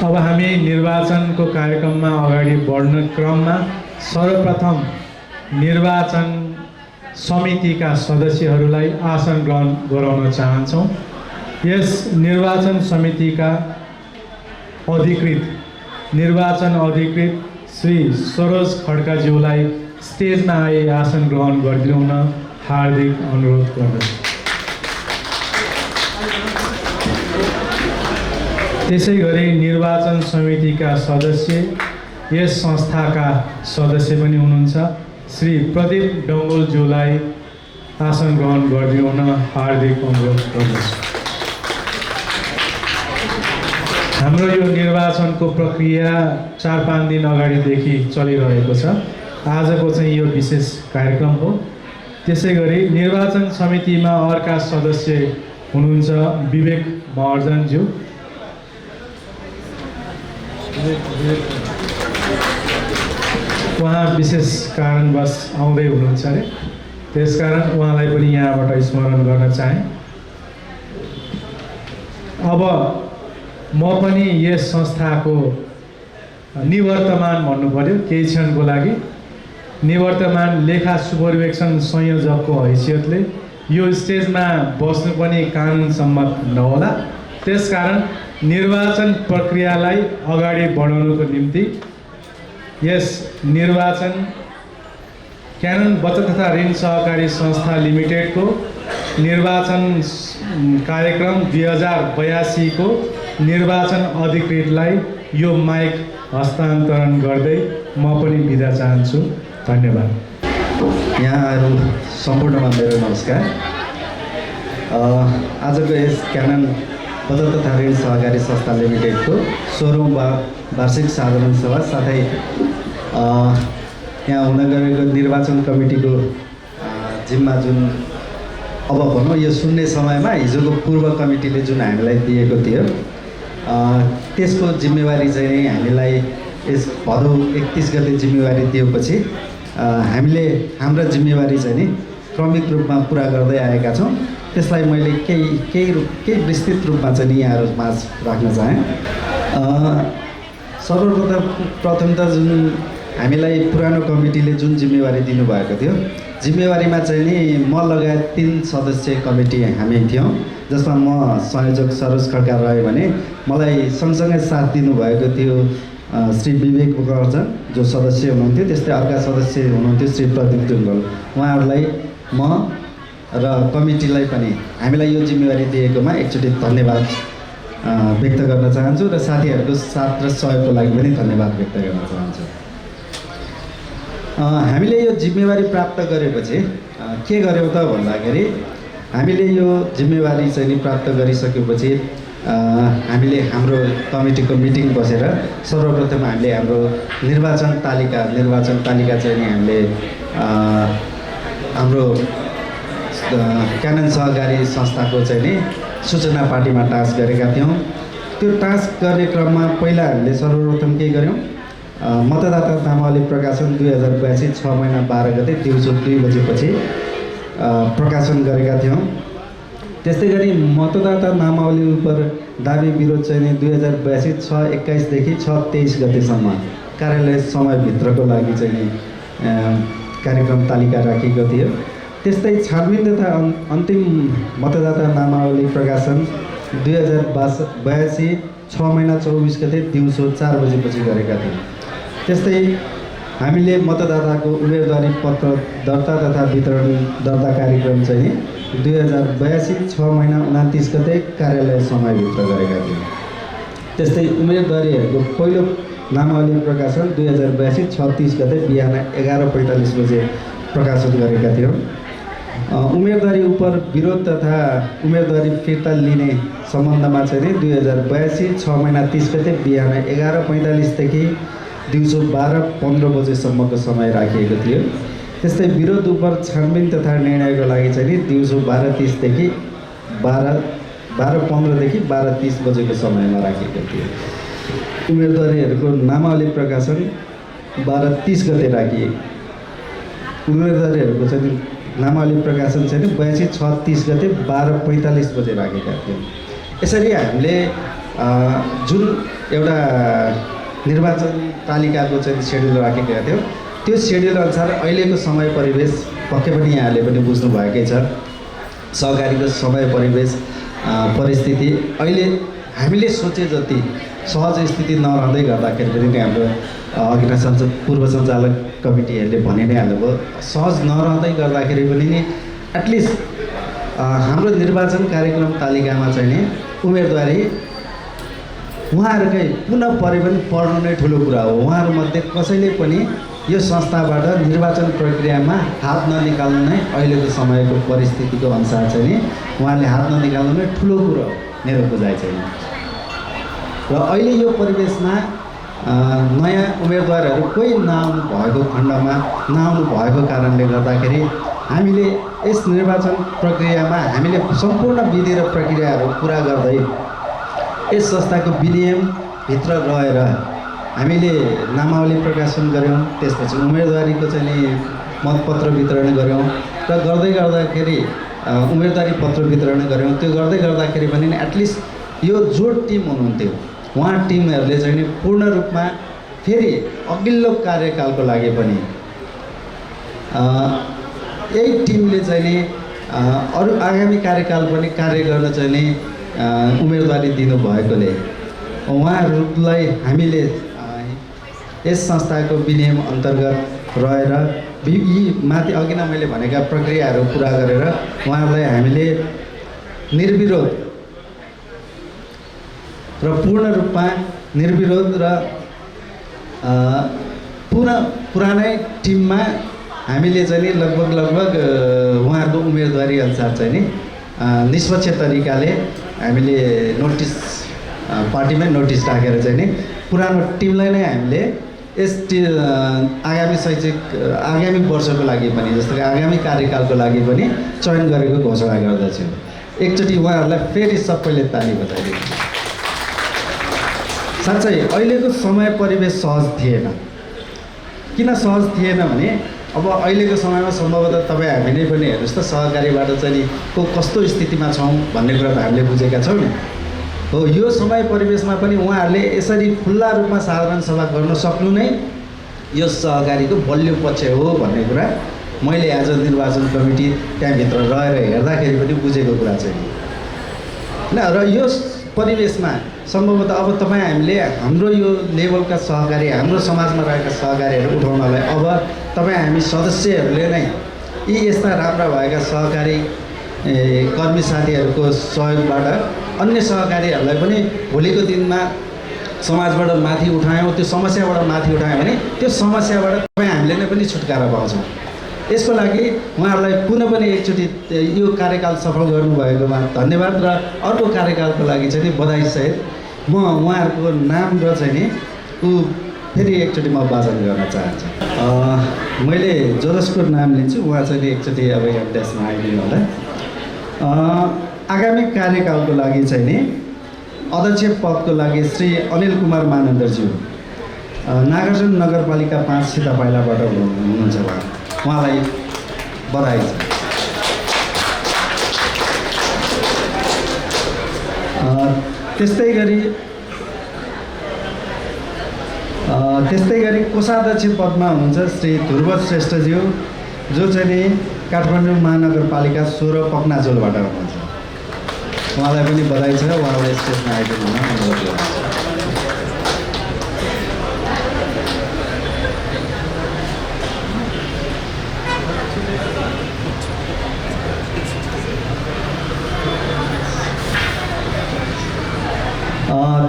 अब हामी निर्वाचनको कार्यक्रममा अगाडि बढ्न क्रममा सर्वप्रथम निर्वाचन समितिका सदस्यहरूलाई आसन ग्रहण गराउन चाहन्छौँ। यस निर्वाचन समितिका निर्वाचन अधिकृत श्री सरोज खड्काज्यूलाई स्टेजमा आए आसन ग्रहण गरिदिनुहुन हार्दिक अनुरोध गर्दछु। त्यसै गरी निर्वाचन समितिका सदस्य यस संस्थाका सदस्य पनि हुनुहुन्छ श्री प्रदीप डङ्गोलज्यूलाई आसन ग्रहण गरिदिनुहुन हार्दिक अनुरोध गर्दछु। हाम्रो यो निर्वाचनको प्रक्रिया 4-5 दिन अगाडिदेखि चलिरहेको छ। आजको चाहिँ यो विशेष कार्यक्रम हो। त्यसै गरी निर्वाचन समितिमा अर्का सदस्य हुनुहुन्छ विवेक महर्जनज्यू। उहाँ विशेष कारणवश आउँदै हुनुहुन्छ अरे, त्यसकारण उहाँलाई पनि यहाँबाट स्मरण गर्न चाहे। अब म पनि यस संस्थाको निवर्तमान भन्नु पर्यो केही क्षणको लागि। निवर्तमान लेखा सुपरिवेक्षण संयोजकको हैसियतले यो स्टेजमा बस्नु पनि कानुन सम्मत नहोला। त्यसकारण निर्वाचन प्रक्रियालाई अगाडि बढाउनको निम्ति यस निर्वाचन क्यानन बचत तथा ऋण सहकारी संस्था लिमिटेडको निर्वाचन कार्यक्रम 2082 को निर्वाचन अधिकृतलाई यो माइक हस्तान्तरण गर्दै म पनि बिदा चाहन्छु। धन्यवाद। यहाँहरू सम्पूर्णमा मेरो नमस्कार। आजको यस क्यानन बचत तथा ऋण सहकारी संस्था लिमिटेडको 16औँ वार्षिक साधारण सभा साथै यहाँ हुन गएको निर्वाचन कमिटीको जिम्मा जुन अब भनौँ यो सुन्ने समयमा हिजोको पूर्व कमिटीले जुन हामीलाई दिएको थियो त्यसको जिम्मेवारी चाहिँ हामीलाई यस भदौ 31 गते जिम्मेवारी दिएपछि हामीले हाम्रो जिम्मेवारी चाहिँ नि क्रमिक रूपमा पुरा गर्दै आएका छौँ। त्यसलाई मैले केही विस्तृत रूपमा चाहिँ यहाँहरू माझ राख्न चाहेँ। सर्वप्रथम त जुन हामीलाई पुरानो कमिटीले जुन जिम्मेवारी दिनुभएको थियो, जिम्मेवारीमा चाहिँ नि म लगायत 3 सदस्यीय कमिटी हामी थियौँ, जसमा म संयोजक सरोज खड्का रह्यो भने मलाई सँगसँगै साथ दिनुभएको थियो श्री विवेक मुखर्जन जो सदस्य हुनुहुन्थ्यो, त्यस्तै अर्का सदस्य हुनुहुन्थ्यो श्री प्रदीप डुङ्गल। उहाँहरूलाई म र कमिटीलाई पनि हामीलाई यो जिम्मेवारी दिएकोमा एकचोटि धन्यवाद व्यक्त गर्न चाहन्छु र साथीहरूको साथ र सहयोगको लागि पनि धन्यवाद व्यक्त गर्न चाहन्छु। हामीले यो जिम्मेवारी प्राप्त गरेपछि के गर्यौँ त भन्दाखेरि हामीले यो जिम्मेवारी चाहिँ नि प्राप्त गरिसकेपछि हामीले हाम्रो कमिटीको मिटिङ बसेर सर्वप्रथम हामीले हाम्रो निर्वाचन तालिका चाहिँ नि हामीले हाम्रो क्यानन सहकारी संस्थाको चाहिँ नि सूचना पार्टीमा टाँस गरेका थियौँ। त्यो टाँस गर्ने क्रममा पहिला हामीले सर्वप्रथम के गर्यौँ, मतदाता नामावली प्रकाशन 2082 6 महिना 12 गते दिउँसो 2 बजेपछि प्रकाशन गरेका थियौँ। त्यस्तै गरी मतदाता नामावली उप दाबी विरोध चाहिँ 2082 6/21 देखि 6/23 गतेसम्म कार्यालय समयभित्रको लागि चाहिँ कार्यक्रम तालिका राखिएको थियो। त्यस्तै छानबिन तथा अन्तिम मतदाता नामावली प्रकाशन 2082 6 महिना 24 गते दिउँसो 4 बजेपछि गरेका थियौँ। त्यस्तै हामीले मतदाताको उम्मेदवारी पत्र दर्ता तथा वितरण दर्ता कार्यक्रम चाहिँ 2082 6 महिना 29 गते कार्यालय समयभित्र गरेका थियौँ। त्यस्तै उम्मेदवारीहरूको पहिलो नामावली प्रकाशन 2082 36 गते बिहान 11:45 बजे प्रकाशन गरेका थियौँ। उम्मेदवारी उप विरोध तथा उम्मेदवारी फिर्ता लिने सम्बन्धमा चाहिँ 2082 6 महिना 30 गते बिहान 11:45 देखि दिउँसो 12:15 बजेसम्मको समय राखिएको थियो। त्यस्तै विरोध उप छानबिन तथा निर्णयको लागि चाहिँ दिउँसो 12:30 देखि 12:15 देखि 12:30 बजेको समयमा राखिएको थियो। उम्मेदवारीहरूको नामावली प्रकाशन 12:30 गते राखिए। उम्मेदवारीहरूको चाहिँ नामावली प्रकाशन चाहिँ 82 6 30 गते 12:45 बजे राखेका थियौँ। यसरी हामीले जुन एउटा निर्वाचन तालिकाको चाहिँ सेड्युल राखेका थियौँ, त्यो सेड्युल अनुसार अहिलेको समय परिवेश पक्कै पनि यहाँहरूले पनि बुझ्नुभएकै छ। सहकारीको समय परिवेश परिस्थिति अहिले हामीले सोचे जति सहज स्थिति नरहँदै गर्दाखेरि पनि हाम्रो अघिल्ला पूर्व सञ्चालक कमिटीहरूले भनि नै हाल्नुभयो, सहज नरहँदै गर्दाखेरि पनि नि एटलिस्ट हाम्रो निर्वाचन कार्यक्रम तालिकामा चाहिँ नि उम्मेदवारी उहाँहरूकै पुनः परे पनि पढ्नु नै ठुलो कुरा हो। उहाँहरूमध्ये कसैले पनि यो संस्थाबाट निर्वाचन प्रक्रियामा हात ननिकाल्नु नै अहिलेको समयको परिस्थितिको अनुसार चाहिँ नि उहाँले हात ननिकाल्नु नै ठुलो कुरो हो मेरो बुझाइ चाहिँ। र अहिले यो परिवेशमा नयाँ उम्मेदवारहरू कोही नआउनु भएको खण्डमा नआउनु भएको कारणले गर्दाखेरि हामीले यस निर्वाचन प्रक्रियामा हामीले सम्पूर्ण विधि र प्रक्रियाहरू पुरा गर्दै यस संस्थाको विनियमभित्र रहेर हामीले नामावली प्रकाशन गऱ्यौँ। त्यसपछि उम्मेदवारीको चाहिँ नि मतपत्र वितरण गऱ्यौँ र गर्दाखेरि उम्मेदवारी पत्र वितरण गऱ्यौँ। त्यो गर्दाखेरि पनि एटलिस्ट यो जो टिम हुनुहुन्थ्यो उहाँ टिमहरूले चाहिँ नि पूर्ण रूपमा फेरि अघिल्लो कार्यकालको लागि पनि यही टिमले चाहिँ नि अरू आगामी कार्यकाल पनि कार्य गर्न चाहिँ नि उम्मेदवारी दिनुभएकोले उहाँहरूलाई हामीले यस संस्थाको विनियम अन्तर्गत रहेर यी माथि अघि नै मैले भनेका प्रक्रियाहरू पुरा गरेर उहाँहरूलाई हामीले निर्विरोध र पूर्ण रूपमा निर्विरोध र पुरानै टिममा हामीले चाहिँ नि लगभग उहाँहरूको उम्मेदवारी अनुसार चाहिँ नि निष्पक्ष तरिकाले हामीले नोटिस पार्टीमै नोटिस राखेर चाहिँ नि पुरानो टिमलाई नै हामीले आगामी वर्षको लागि पनि जस्तो कि आगामी कार्यकालको लागि पनि चयन गरेको घोषणा गर्दछु। एकचोटि उहाँहरूलाई फेरि सबैले ताली बजाइदिनु। साँच्चै अहिलेको समय परिवेश सहज थिएन। किन सहज थिएन भने अब अहिलेको समयमा सम्भवतः तपाईँ हामी नै पनि हेर्नुहोस् त सहकारीबाट चाहिँ नि को कस्तो स्थितिमा छौँ भन्ने कुरा त हामीले बुझेका छौँ नि। हो यो समय परिवेशमा पनि उहाँहरूले यसरी खुल्ला रूपमा साधारण सभा गर्न सक्नु नै यो सहकारीको बलियो पक्ष हो भन्ने कुरा मैले एज अ निर्वाचन कमिटी त्यहाँभित्र रहेर हेर्दाखेरि पनि बुझेको कुरा चाहिँ होइन। र यो परिवेशमा सम्भवतः अब तपाईँ हामीले हाम्रो यो लेभलका सहकारी हाम्रो समाजमा रहेका सहकारीहरू उठाउनलाई अब तपाईँ हामी सदस्यहरूले नै यी यस्ता राम्रा भएका सहकारी कर्मी साथीहरूको सहयोगबाट अन्य सहकारीहरूलाई पनि भोलिको दिनमा समाजबाट माथि उठायौँ, त्यो समस्याबाट माथि उठायौँ भने त्यो समस्याबाट तपाईँ हामीले नै पनि छुटकारा पाउँछौँ। यसको लागि उहाँहरूलाई पुनः पनि एकचोटि यो कार्यकाल सफल गर्नुभएकोमा धन्यवाद र अर्को कार्यकालको लागि चाहिँ नि बधाईसहित म उहाँहरूको नाम र चाहिँ नि फेरि एकचोटि म वाचन गर्न चाहन्छु। मैले जसको नाम लिन्छु उहाँ चाहिँ एकचोटि अब यहाँ त्यसमा आइदिनु होला। आगामी कार्यकालको लागि चाहिँ नि अध्यक्ष पदको लागि श्री अनिल कुमार मानन्दरज्यू नागार्जुन नगरपालिका 5 सीतापाइलाबाट हुनुहुन्छ। उहाँलाई बधाई छ। त्यस्तै गरी कोषाध्यक्ष पदमा हुनुहुन्छ श्री ध्रुव श्रेष्ठज्यू जो चाहिँ नि काठमाडौँ महानगरपालिका 16 पक्नाजोलबाट हुनुहुन्छ। उहाँलाई पनि बधाई छ। उहाँलाई स्टेजमा आइदिनु हुन अनुरोध गर्छु।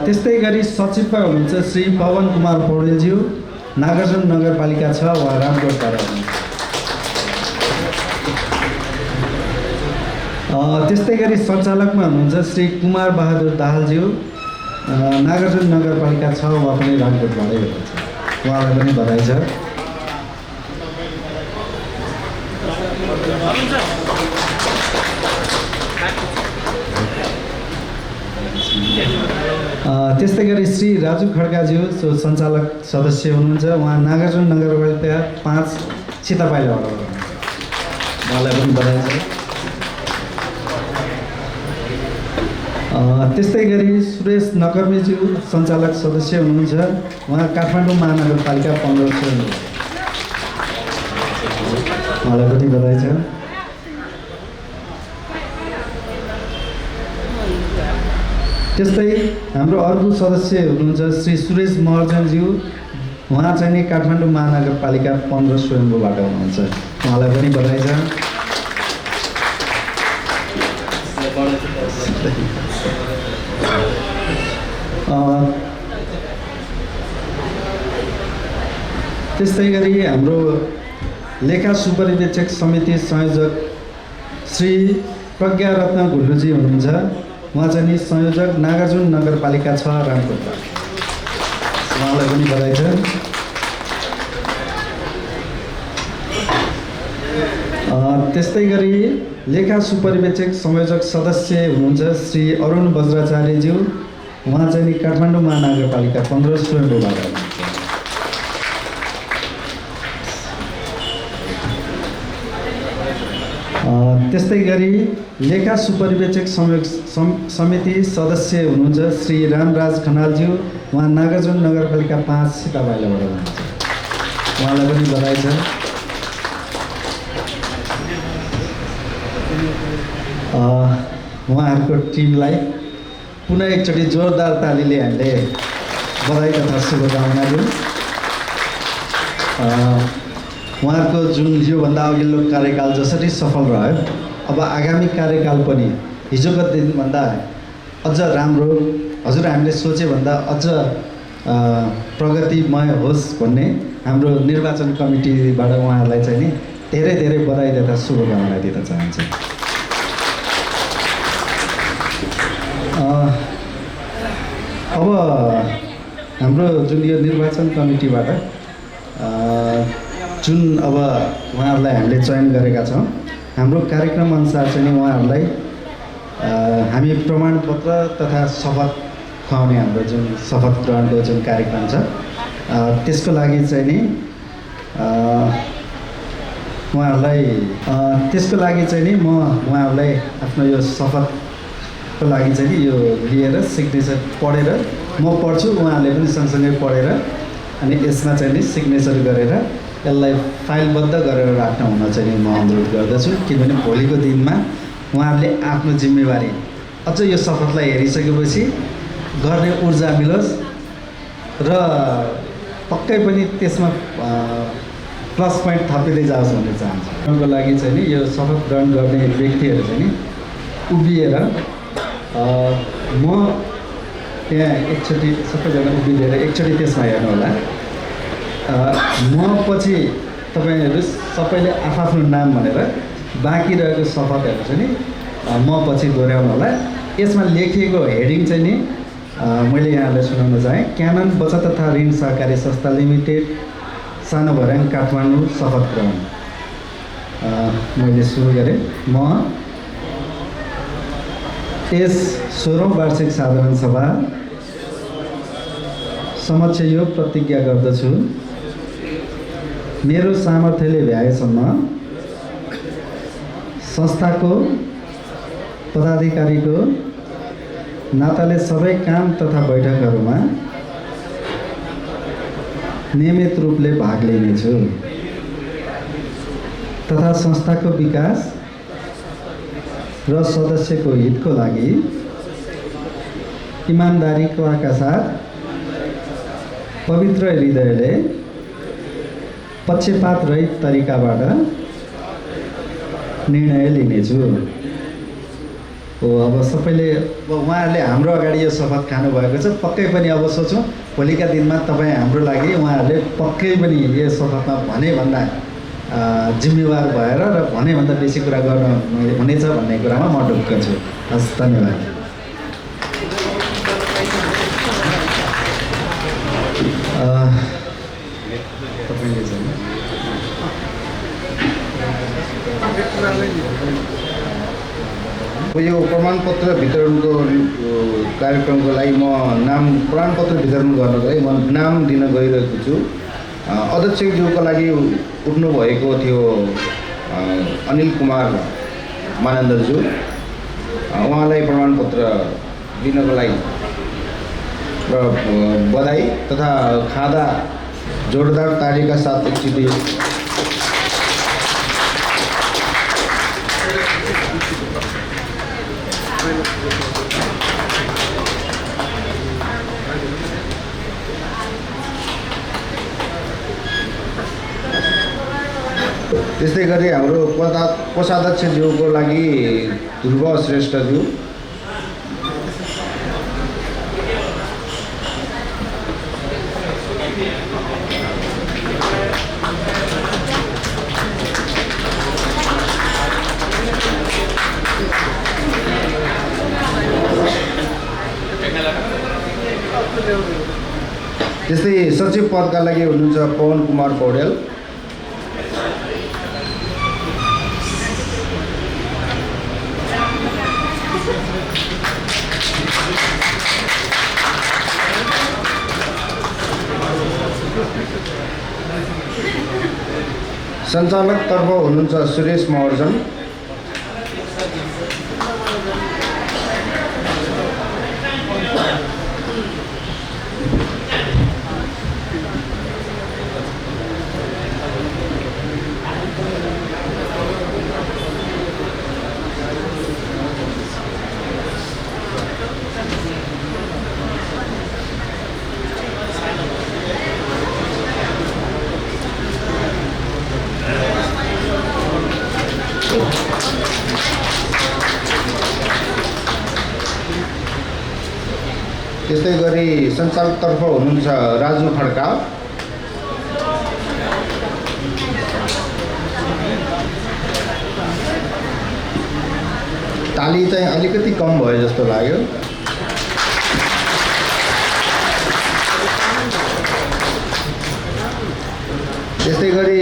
त्यस्तै गरी सचिवमा हुनुहुन्छ श्री पवन कुमार पौडेलज्यू नागार्जुन नगरपालिका 6 वा रामकोटबाट हुनुहुन्छ। त्यस्तै गरी सञ्चालकमा हुनुहुन्छ श्री कुमार बहादुर दाहालज्यू नागार्जुन नगरपालिका 6 वा पनि रामकोटबाटै हुनुहुन्छ। उहाँलाई पनि बधाई छ। त्यस्तै गरी श्री राजु खड्काज्यू जो सञ्चालक सदस्य हुनुहुन्छ। उहाँ नागार्जुन नगरपालिका 5 सीतापाइलाबाट हुनुहुन्छ। उहाँलाई पनि बधाई छ। त्यस्तै गरी सुरेश नकर्मीज्यू सञ्चालक सदस्य हुनुहुन्छ। उहाँ काठमाडौँ महानगरपालिका 15 हुनुहुन्छ। उहाँलाई पनि बधाई छ। त्यस्तै हाम्रो अर्को सदस्य हुनुहुन्छ श्री सुरेश महर्जनज्यू उहाँ चाहिँ नि काठमाडौँ महानगरपालिका 15 स्वयम्भूबाट हुनुहुन्छ। उहाँलाई पनि बधाई छ। त्यस्तै गरी हाम्रो लेखा सुपरिवेक्षक समिति संयोजक श्री प्रज्ञारत्न घुल्लुजी हुनुहुन्छ। उहाँ चाहिँ नि संयोजक नागार्जुन नगरपालिका 6 रामकोटबाट। उहाँलाई पनि बधाई छ। त्यस्तै गरी लेखा सुपरिवेक्षक संयोजक सदस्य हुनुहुन्छ श्री अरुण वज्राचार्यज्यू उहाँ चाहिँ नि काठमाडौँ महानगरपालिका 15 स्वयम्भूबाट हुनुहुन्छ। त्यस्तै गरी लेखा सुपरिवेक्षक समिति सदस्य हुनुहुन्छ श्री रामराज खनालज्यू उहाँ नागार्जुन नगरपालिका 5 सीतापाइलाबाट हुनुहुन्छ। उहाँलाई पनि बधाई छ। उहाँहरूको टिमलाई पुनः एकचोटि जोरदार तालीले हामीले बधाई तथा शुभकामना दिउँ। उहाँहरूको जुन योभन्दा अघिल्लो कार्यकाल जसरी सफल रह्यो अब आगामी कार्यकाल पनि हिजोको दिनभन्दा अझ राम्रो हजुर हामीले सोचे भन्दा अझ प्रगतिमय होस् भन्ने हाम्रो निर्वाचन कमिटीबाट उहाँहरूलाई चाहिँ नि धेरै धेरै बधाई तथा शुभकामना दिन चाहन्छु। अब हाम्रो जुन यो निर्वाचन कमिटीबाट जुन अब उहाँहरूलाई हामीले चयन गरेका छौँ, हाम्रो कार्यक्रम अनुसार चाहिँ नि उहाँहरूलाई हामी प्रमाणपत्र तथा शपथ खुवाउने हाम्रो जुन शपथ ग्रहणको जुन कार्यक्रम छ त्यसको लागि चाहिँ नि म उहाँहरूलाई आफ्नो यो शपथको लागि चाहिँ नि यो लिएर सिग्नेचर पढेर म पढ्छु, उहाँहरूले पनि सँगसँगै पढेर अनि यसमा चाहिँ नि सिग्नेचर गरेर यसलाई फाइलबद्ध गरेर राख्न हुन चाहिँ नि म अनुरोध गर्दछु। किनभने भोलिको दिनमा उहाँहरूले आफ्नो जिम्मेवारी अझ यो शपथलाई हेरिसकेपछि गर्ने ऊर्जा मिलोस् र पक्कै पनि त्यसमा प्लस पोइन्ट थपिँदै जाओस् भन्ने चाहन्छु। उनको लागि चाहिँ नि यो शपथ ग्रहण गर्ने व्यक्तिहरू चाहिँ नि उभिएर म त्यहाँ एकचोटि सबैजना उभिएर एकचोटि त्यसमा हेर्नु होला। म पछि तपाईँहरू सबैले आफ्नो नाम भनेर बाँकी रहेको शपथहरू चाहिँ नि म पछि दोहोऱ्याउनु होला। यसमा लेखिएको हेडिङ चाहिँ नि मैले यहाँलाई सुनाउन चाहेँ। क्यानन बचत तथा ऋण सहकारी संस्था लिमिटेड, सानो भर्याङ, काठमाडौँ, शपथ ग्रहण। मैले सुरु गरेँ। म यस 16औं वार्षिक साधारण सभा समक्ष यो प्रतिज्ञा गर्दछु, मेरो सामर्थ्यले भ्याएसम्म संस्थाको पदाधिकारीको नाताले सबै काम तथा बैठकहरूमा नियमित रूपले भाग लिनेछु तथा संस्थाको विकास र सदस्यको हितको लागि इमानदारीका साथ पवित्र हृदयले पक्षपात रहित तरिकाबाट निर्णय लिनेछु। अब सबैले उहाँहरूले हाम्रो अगाडि यो शपथ खानुभएको छ। पक्कै पनि अब सोचौँ भोलिका दिनमा तपाईँ हाम्रो लागि उहाँहरूले पक्कै पनि यो शपथमा भनेभन्दा जिम्मेवार भएर र भनेभन्दा बेसी कुरा गर्न हुनेछ भन्ने कुरामा म ढुक्क छु। हस्, धन्यवाद। यो प्रमाणपत्र वितरणको कार्यक्रमको लागि म प्रमाणपत्र वितरण गर्नको लागि म नाम दिन गइरहेको छु। अध्यक्षज्यूको लागि उठ्नुभएको थियो अनिल कुमार मानन्दज्यू, उहाँलाई प्रमाणपत्र दिनको लागि र बधाई तथा खादा जोरदार तालीका साथ एकचोटि त्यस्तै गरी हाम्रो कोषाध्यक्षज्यूको लागि ध्रुव श्रेष्ठज्यू, त्यस्तै सचिव पदका लागि हुनुहुन्छ पवन कुमार पौडेल, सञ्चालकतर्फ हुनुहुन्छ सुरेश महर्जन, त्यस्तै गरी सञ्चालकतर्फ हुनुहुन्छ राजु खड्का, ताली चाहिँ अलिकति कम भयो जस्तो लाग्यो। त्यस्तै गरी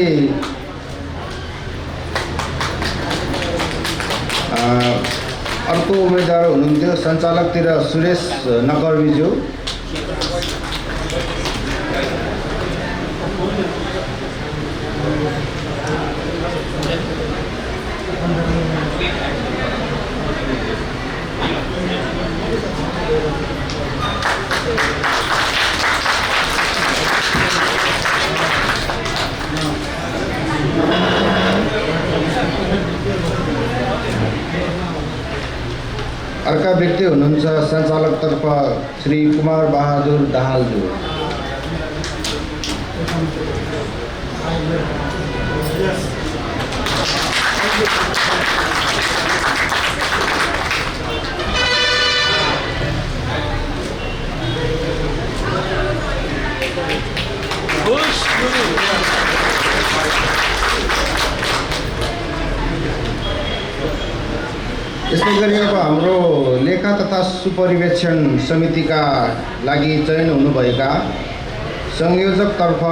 अर्को उम्मेदवार हुनुहुन्थ्यो सञ्चालकतिर सुरेश नकर्मीज्यू। अर्का व्यक्ति हुनुहुन्छ सञ्चालकतर्फ श्री कुमार बहादुर दाहालज्यू। यस्तै गरी अब हाम्रो लेखा तथा सुपरिवेक्षण समितिका लागि चयन हुनुभएका संयोजकतर्फ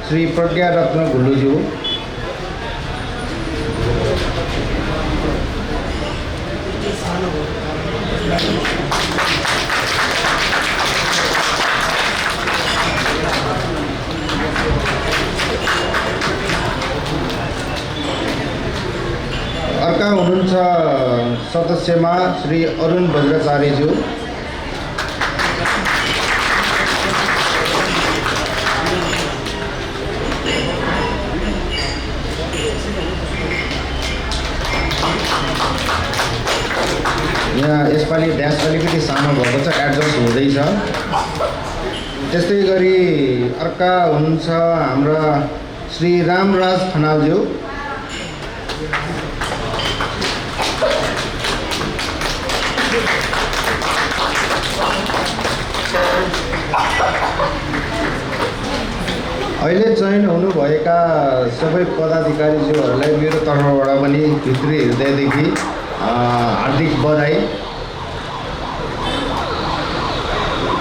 श्री प्रज्ञा रत्न घुल्लुज्यू। अर्का हुनुहुन्छ सदस्यमा श्री अरुण बज्राचार्यज्यू। यहाँ यसपालि ड्यास अलिकति सानो भएको छ, एडजस्ट हुँदैछ। त्यस्तै गरी अर्का हुनुहुन्छ हाम्रा श्री रामराज खनालज्यू। अहिले चयन हुनुभएका सबै पदाधिकारीज्यूहरूलाई मेरो तर्फबाट पनि भित्री हृदयदेखि हार्दिक बधाई।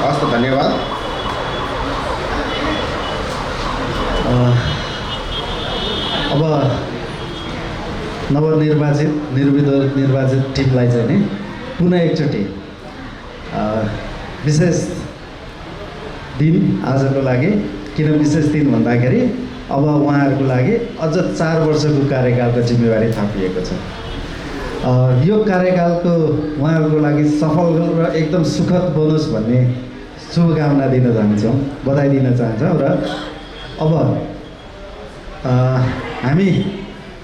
हस् त, धन्यवाद। अब निर्वाचित टिमलाई चाहिँ नि पुनः एकचोटि विशेष दिन आजको लागि। किन विशेष दिन भन्दाखेरि अब उहाँहरूको लागि अझ 4 वर्षको कार्यकालको जिम्मेवारी थपिएको छ। यो कार्यकालको उहाँहरूको लागि सफल र एकदम सुखद बनोस् भन्ने शुभकामना दिन चाहन्छौँ, बधाई दिन चाहन्छौँ। र अब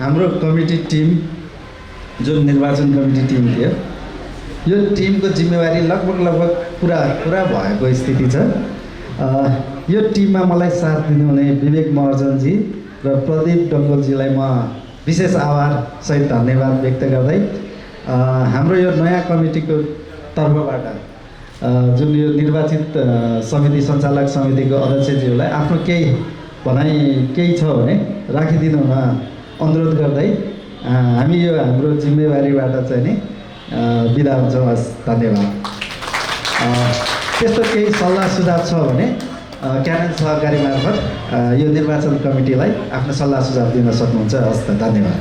हाम्रो कमिटी टिम, जुन निर्वाचन कमिटी टिम थियो, यो टिमको जिम्मेवारी लगभग पुरा भएको स्थिति छ। यो टिममा मलाई साथ दिनुहुने विवेक महर्जनजी र प्रदीप डङ्गलजीलाई म विशेष आभार सहित धन्यवाद व्यक्त गर्दै हाम्रो यो नयाँ कमिटीको तर्फबाट जुन यो निर्वाचित समिति सञ्चालक समितिको अध्यक्षज्यूलाई आफ्नो केही छ भने राखिदिनु हुन अनुरोध गर्दै हामी यो हाम्रो जिम्मेवारीबाट चाहिँ नि बिदा हुन्छौँ। हस्, धन्यवाद। त्यस्तो केही सल्लाह सुझाव छ भने क्यानन सहकारी मार्फत यो निर्वाचन कमिटीलाई आफ्नो सल्लाह सुझाव दिन सक्नुहुन्छ। हस् त, धन्यवाद।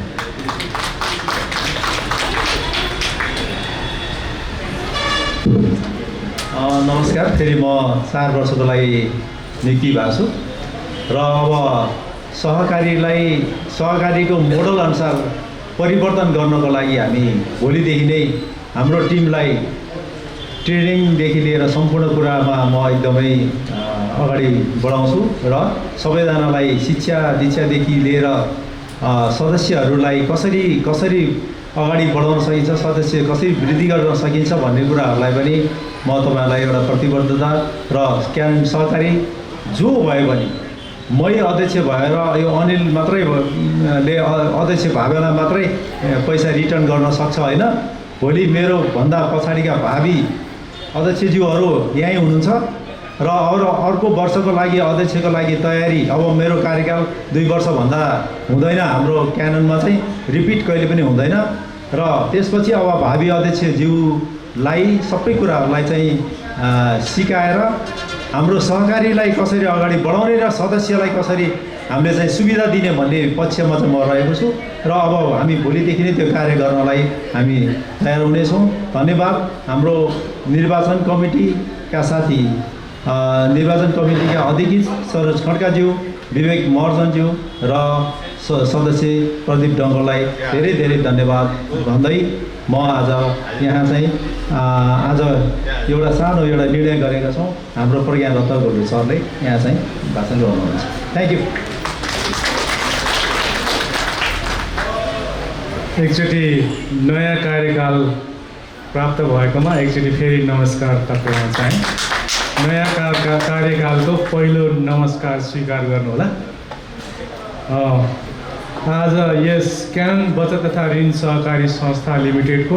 नमस्कार, फेरि म 4 वर्षको लागि नियुक्ति भएको छु र अब सहकारीको मोडल अनुसार परिवर्तन गर्नको लागि हामी भोलिदेखि नै हाम्रो टिमलाई ट्रेनिङदेखि लिएर सम्पूर्ण कुरामा म एकदमै अगाडि बढाउँछु र सबैजनालाई शिक्षा दीक्षादेखि लिएर सदस्यहरूलाई कसरी अगाडि बढाउन सकिन्छ, सदस्य कसरी वृद्धि गर्न सकिन्छ भन्ने कुराहरूलाई पनि म तपाईँहरूलाई एउटा प्रतिबद्धता र क्यान सहकारी जो भयो भने मै अध्यक्ष भएर यो अनिल मात्रै अध्यक्ष भावेला मात्रै पैसा रिटर्न गर्न सक्छ होइन। भोलि मेरो भन्दा पछाडिका भावी अध्यक्षज्यूहरू यहीँ हुनुहुन्छ र अर्को वर्षको लागि अध्यक्षको लागि तयारी। अब मेरो कार्यकाल 2 वर्षभन्दा हुँदैन, हाम्रो क्याननमा चाहिँ रिपिट कहिले पनि हुँदैन। र त्यसपछि अब भावी अध्यक्षज्यूलाई सबै कुराहरूलाई चाहिँ सिकाएर हाम्रो सहकारीलाई कसरी अगाडि बढाउने र सदस्यलाई कसरी हामीले चाहिँ सुविधा दिने भन्ने पक्षमा चाहिँ म रहेको छु र अब हामी भोलिदेखि नै त्यो कार्य गर्नलाई हामी तयार हुनेछौँ। धन्यवाद। हाम्रो निर्वाचन कमिटीका साथी, निर्वाचन कमिटीका अध्यक्ष सरोज खड्काज्यू, विवेक महर्जनज्यू र सदस्य प्रदीप डङ्गोलाई धेरै धेरै धन्यवाद भन्दै म आज यहाँ चाहिँ आज एउटा सानो निर्णय गरेका छौँ। हाम्रो प्रज्ञारत्न घुल्लु सरले यहाँ चाहिँ भाषण गर्नुहुन्छ। Thank you. एकचोटि नयाँ कार्यकाल प्राप्त भएकोमा एकचोटि फेरि नमस्कार टक्राउन चाहे। नयाँ कार्यकालको पहिलो नमस्कार स्वीकार गर्नुहोला। आज यस क्यानन बचत तथा ऋण सहकारी संस्था लिमिटेडको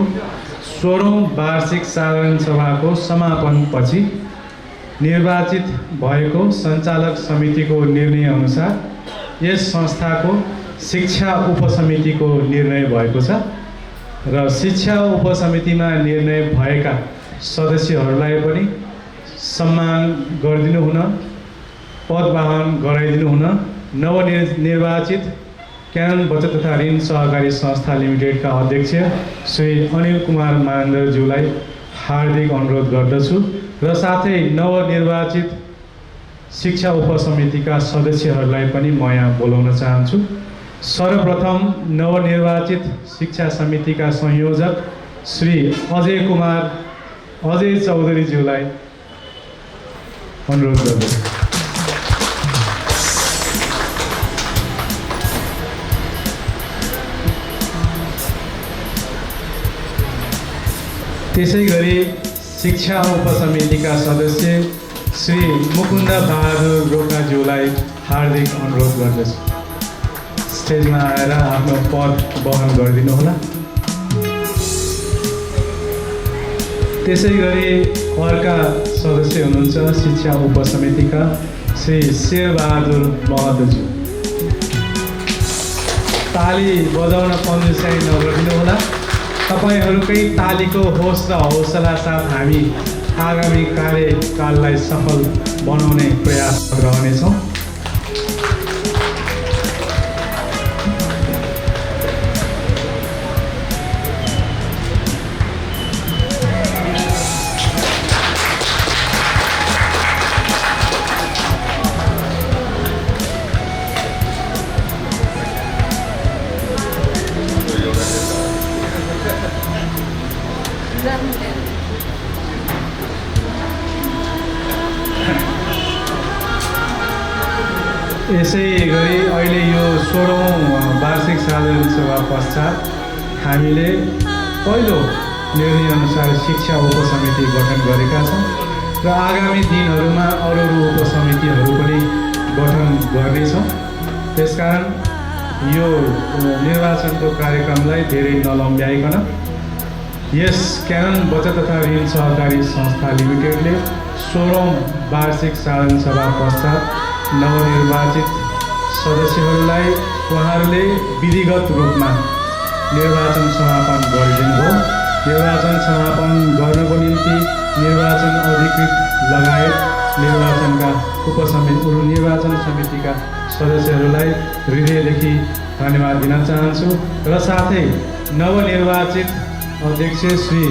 16औं वार्षिक साधारण सभाको समापनपछि निर्वाचित भएको सञ्चालक समितिको निर्णयअनुसार यस संस्थाको शिक्षा उपसमितिको निर्णय भएको छ र शिक्षा उपसमितिमा निर्णय भएका सदस्यहरूलाई पनि सम्मान गरिदिनु हुन, पदवाहन गराइदिनु हुन नवनिर्वाचित क्यानन बचत तथा ऋण सहकारी संस्था लिमिटेडका अध्यक्ष श्री अनिल कुमार महेन्द्रज्यूलाई हार्दिक अनुरोध गर्दछु र साथै नवनिर्वाचित शिक्षा उपसमितिका सदस्यहरूलाई पनि म यहाँ बोलाउन चाहन्छु। सर्वप्रथम नवनिर्वाचित शिक्षा समितिका संयोजक श्री अजय चौधरीज्यूलाई अनुरोध गर्दछु। त्यसै गरी शिक्षा उपसमितिका सदस्य श्री मुकुन्द बहादुर रोकाज्यूलाई हार्दिक अनुरोध गर्दछु। स्टेजमा आएर आफ्नो पद वहन गरिदिनुहोला। त्यसै गरी अर्का सदस्य हुनुहुन्छ शिक्षा उपसमितिका श्री शेरबहादुर महतज्यू। ताली बजाउन कन्जुसाइ नगरिदिनुहोला। तपाईहरूकै तालीको होस र हौसला साथ हामी आगामी कार्यकाललाई सफल बनाउने प्रयास रहनेछौँ। यसै गरी अहिले यो 16औं वार्षिक साधारण सभा पश्चात हामीले पहिलो निर्णयअनुसार शिक्षा उपसमिति गठन गरेका छौँ र आगामी दिनहरूमा अरू उपसमितिहरू पनि गठन गर्नेछौँ। त्यसकारण यो निर्वाचनको कार्यक्रमलाई धेरै नलम्ब्याइकन यस क्यानन बचत तथा ऋण सहकारी संस्था लिमिटेडले 16औं वार्षिक साधारण सभा पश्चात नवनिर्वाचित सदस्यहरूलाई उहाँहरूले विधिगत रूपमा निर्वाचन समापन गरिदिनुभयो। निर्वाचन समापन गर्नको निम्ति निर्वाचन अधिकृत लगायत निर्वाचन समितिका सदस्यहरूलाई हृदयदेखि धन्यवाद दिन चाहन्छु र साथै नवनिर्वाचित अध्यक्ष श्री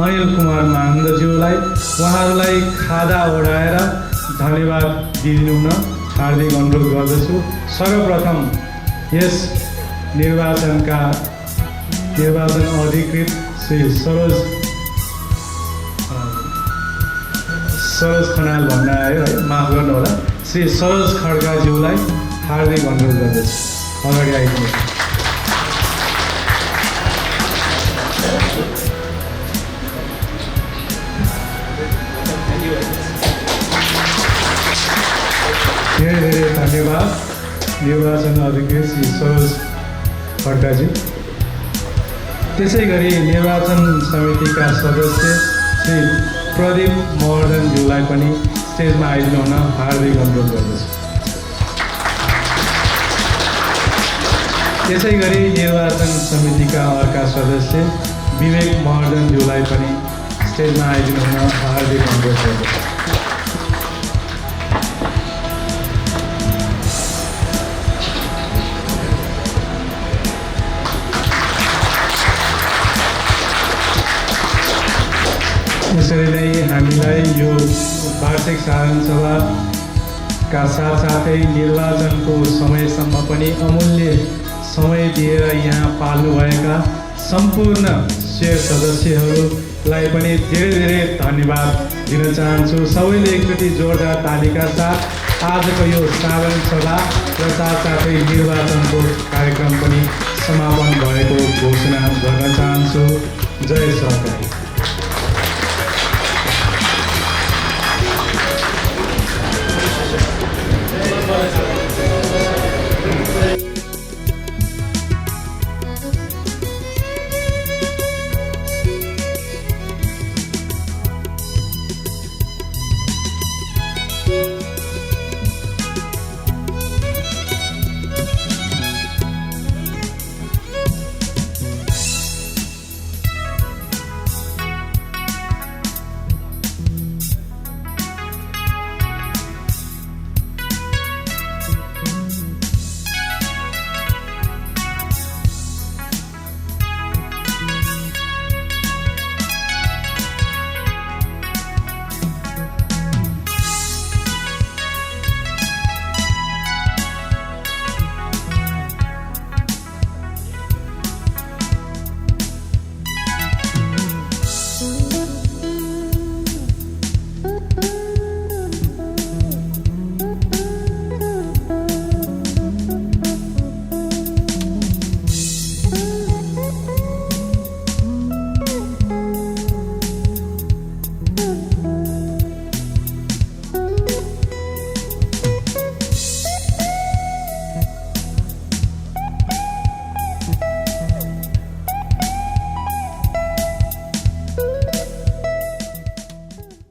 अनिल कुमार महेन्द्रज्यूलाई उहाँहरूलाई खादा ओढाएर धन्यवाद दिइदिनु हुन हार्दिक अनुरोध गर्दछु। सर्वप्रथम यस निर्वाचन अधिकृत श्री सरोज खनाल भन्न आयो है, माफ गर्नुहोला, श्री सरोज खड्काज्यूलाई हार्दिक अनुरोध गर्दछु अगाडि आइदिनु। धेरै धेरै धन्यवाद निर्वाचन अधिकृत श्री सरोज खड्काज्यू। त्यसै गरी निर्वाचन समितिका सदस्य श्री प्रदीप महर्जनज्यूलाई पनि स्टेजमा आइदिनु हुन हार्दिक अनुरोध गर्दछु। त्यसै गरी निर्वाचन समितिका अर्का सदस्य विवेक महर्जनज्यूलाई पनि स्टेजमा आइदिनु हुन हार्दिक अनुरोध गर्दछु। यसरी नै हामीलाई यो वार्षिक साधारण सभाका साथसाथै निर्वाचनको समयसम्म पनि अमूल्य समय दिएर यहाँ पाल्नुभएका सम्पूर्ण शेर सदस्यहरूलाई पनि धेरै धेरै धन्यवाद दिन चाहन्छु। सबैले एकचोटि जोरदार तालिका साथ आजको यो साधारण सभा र साथसाथै निर्वाचनको कार्यक्रम पनि समापन भएको घोषणा गर्न चाहन्छु। जय सरकार।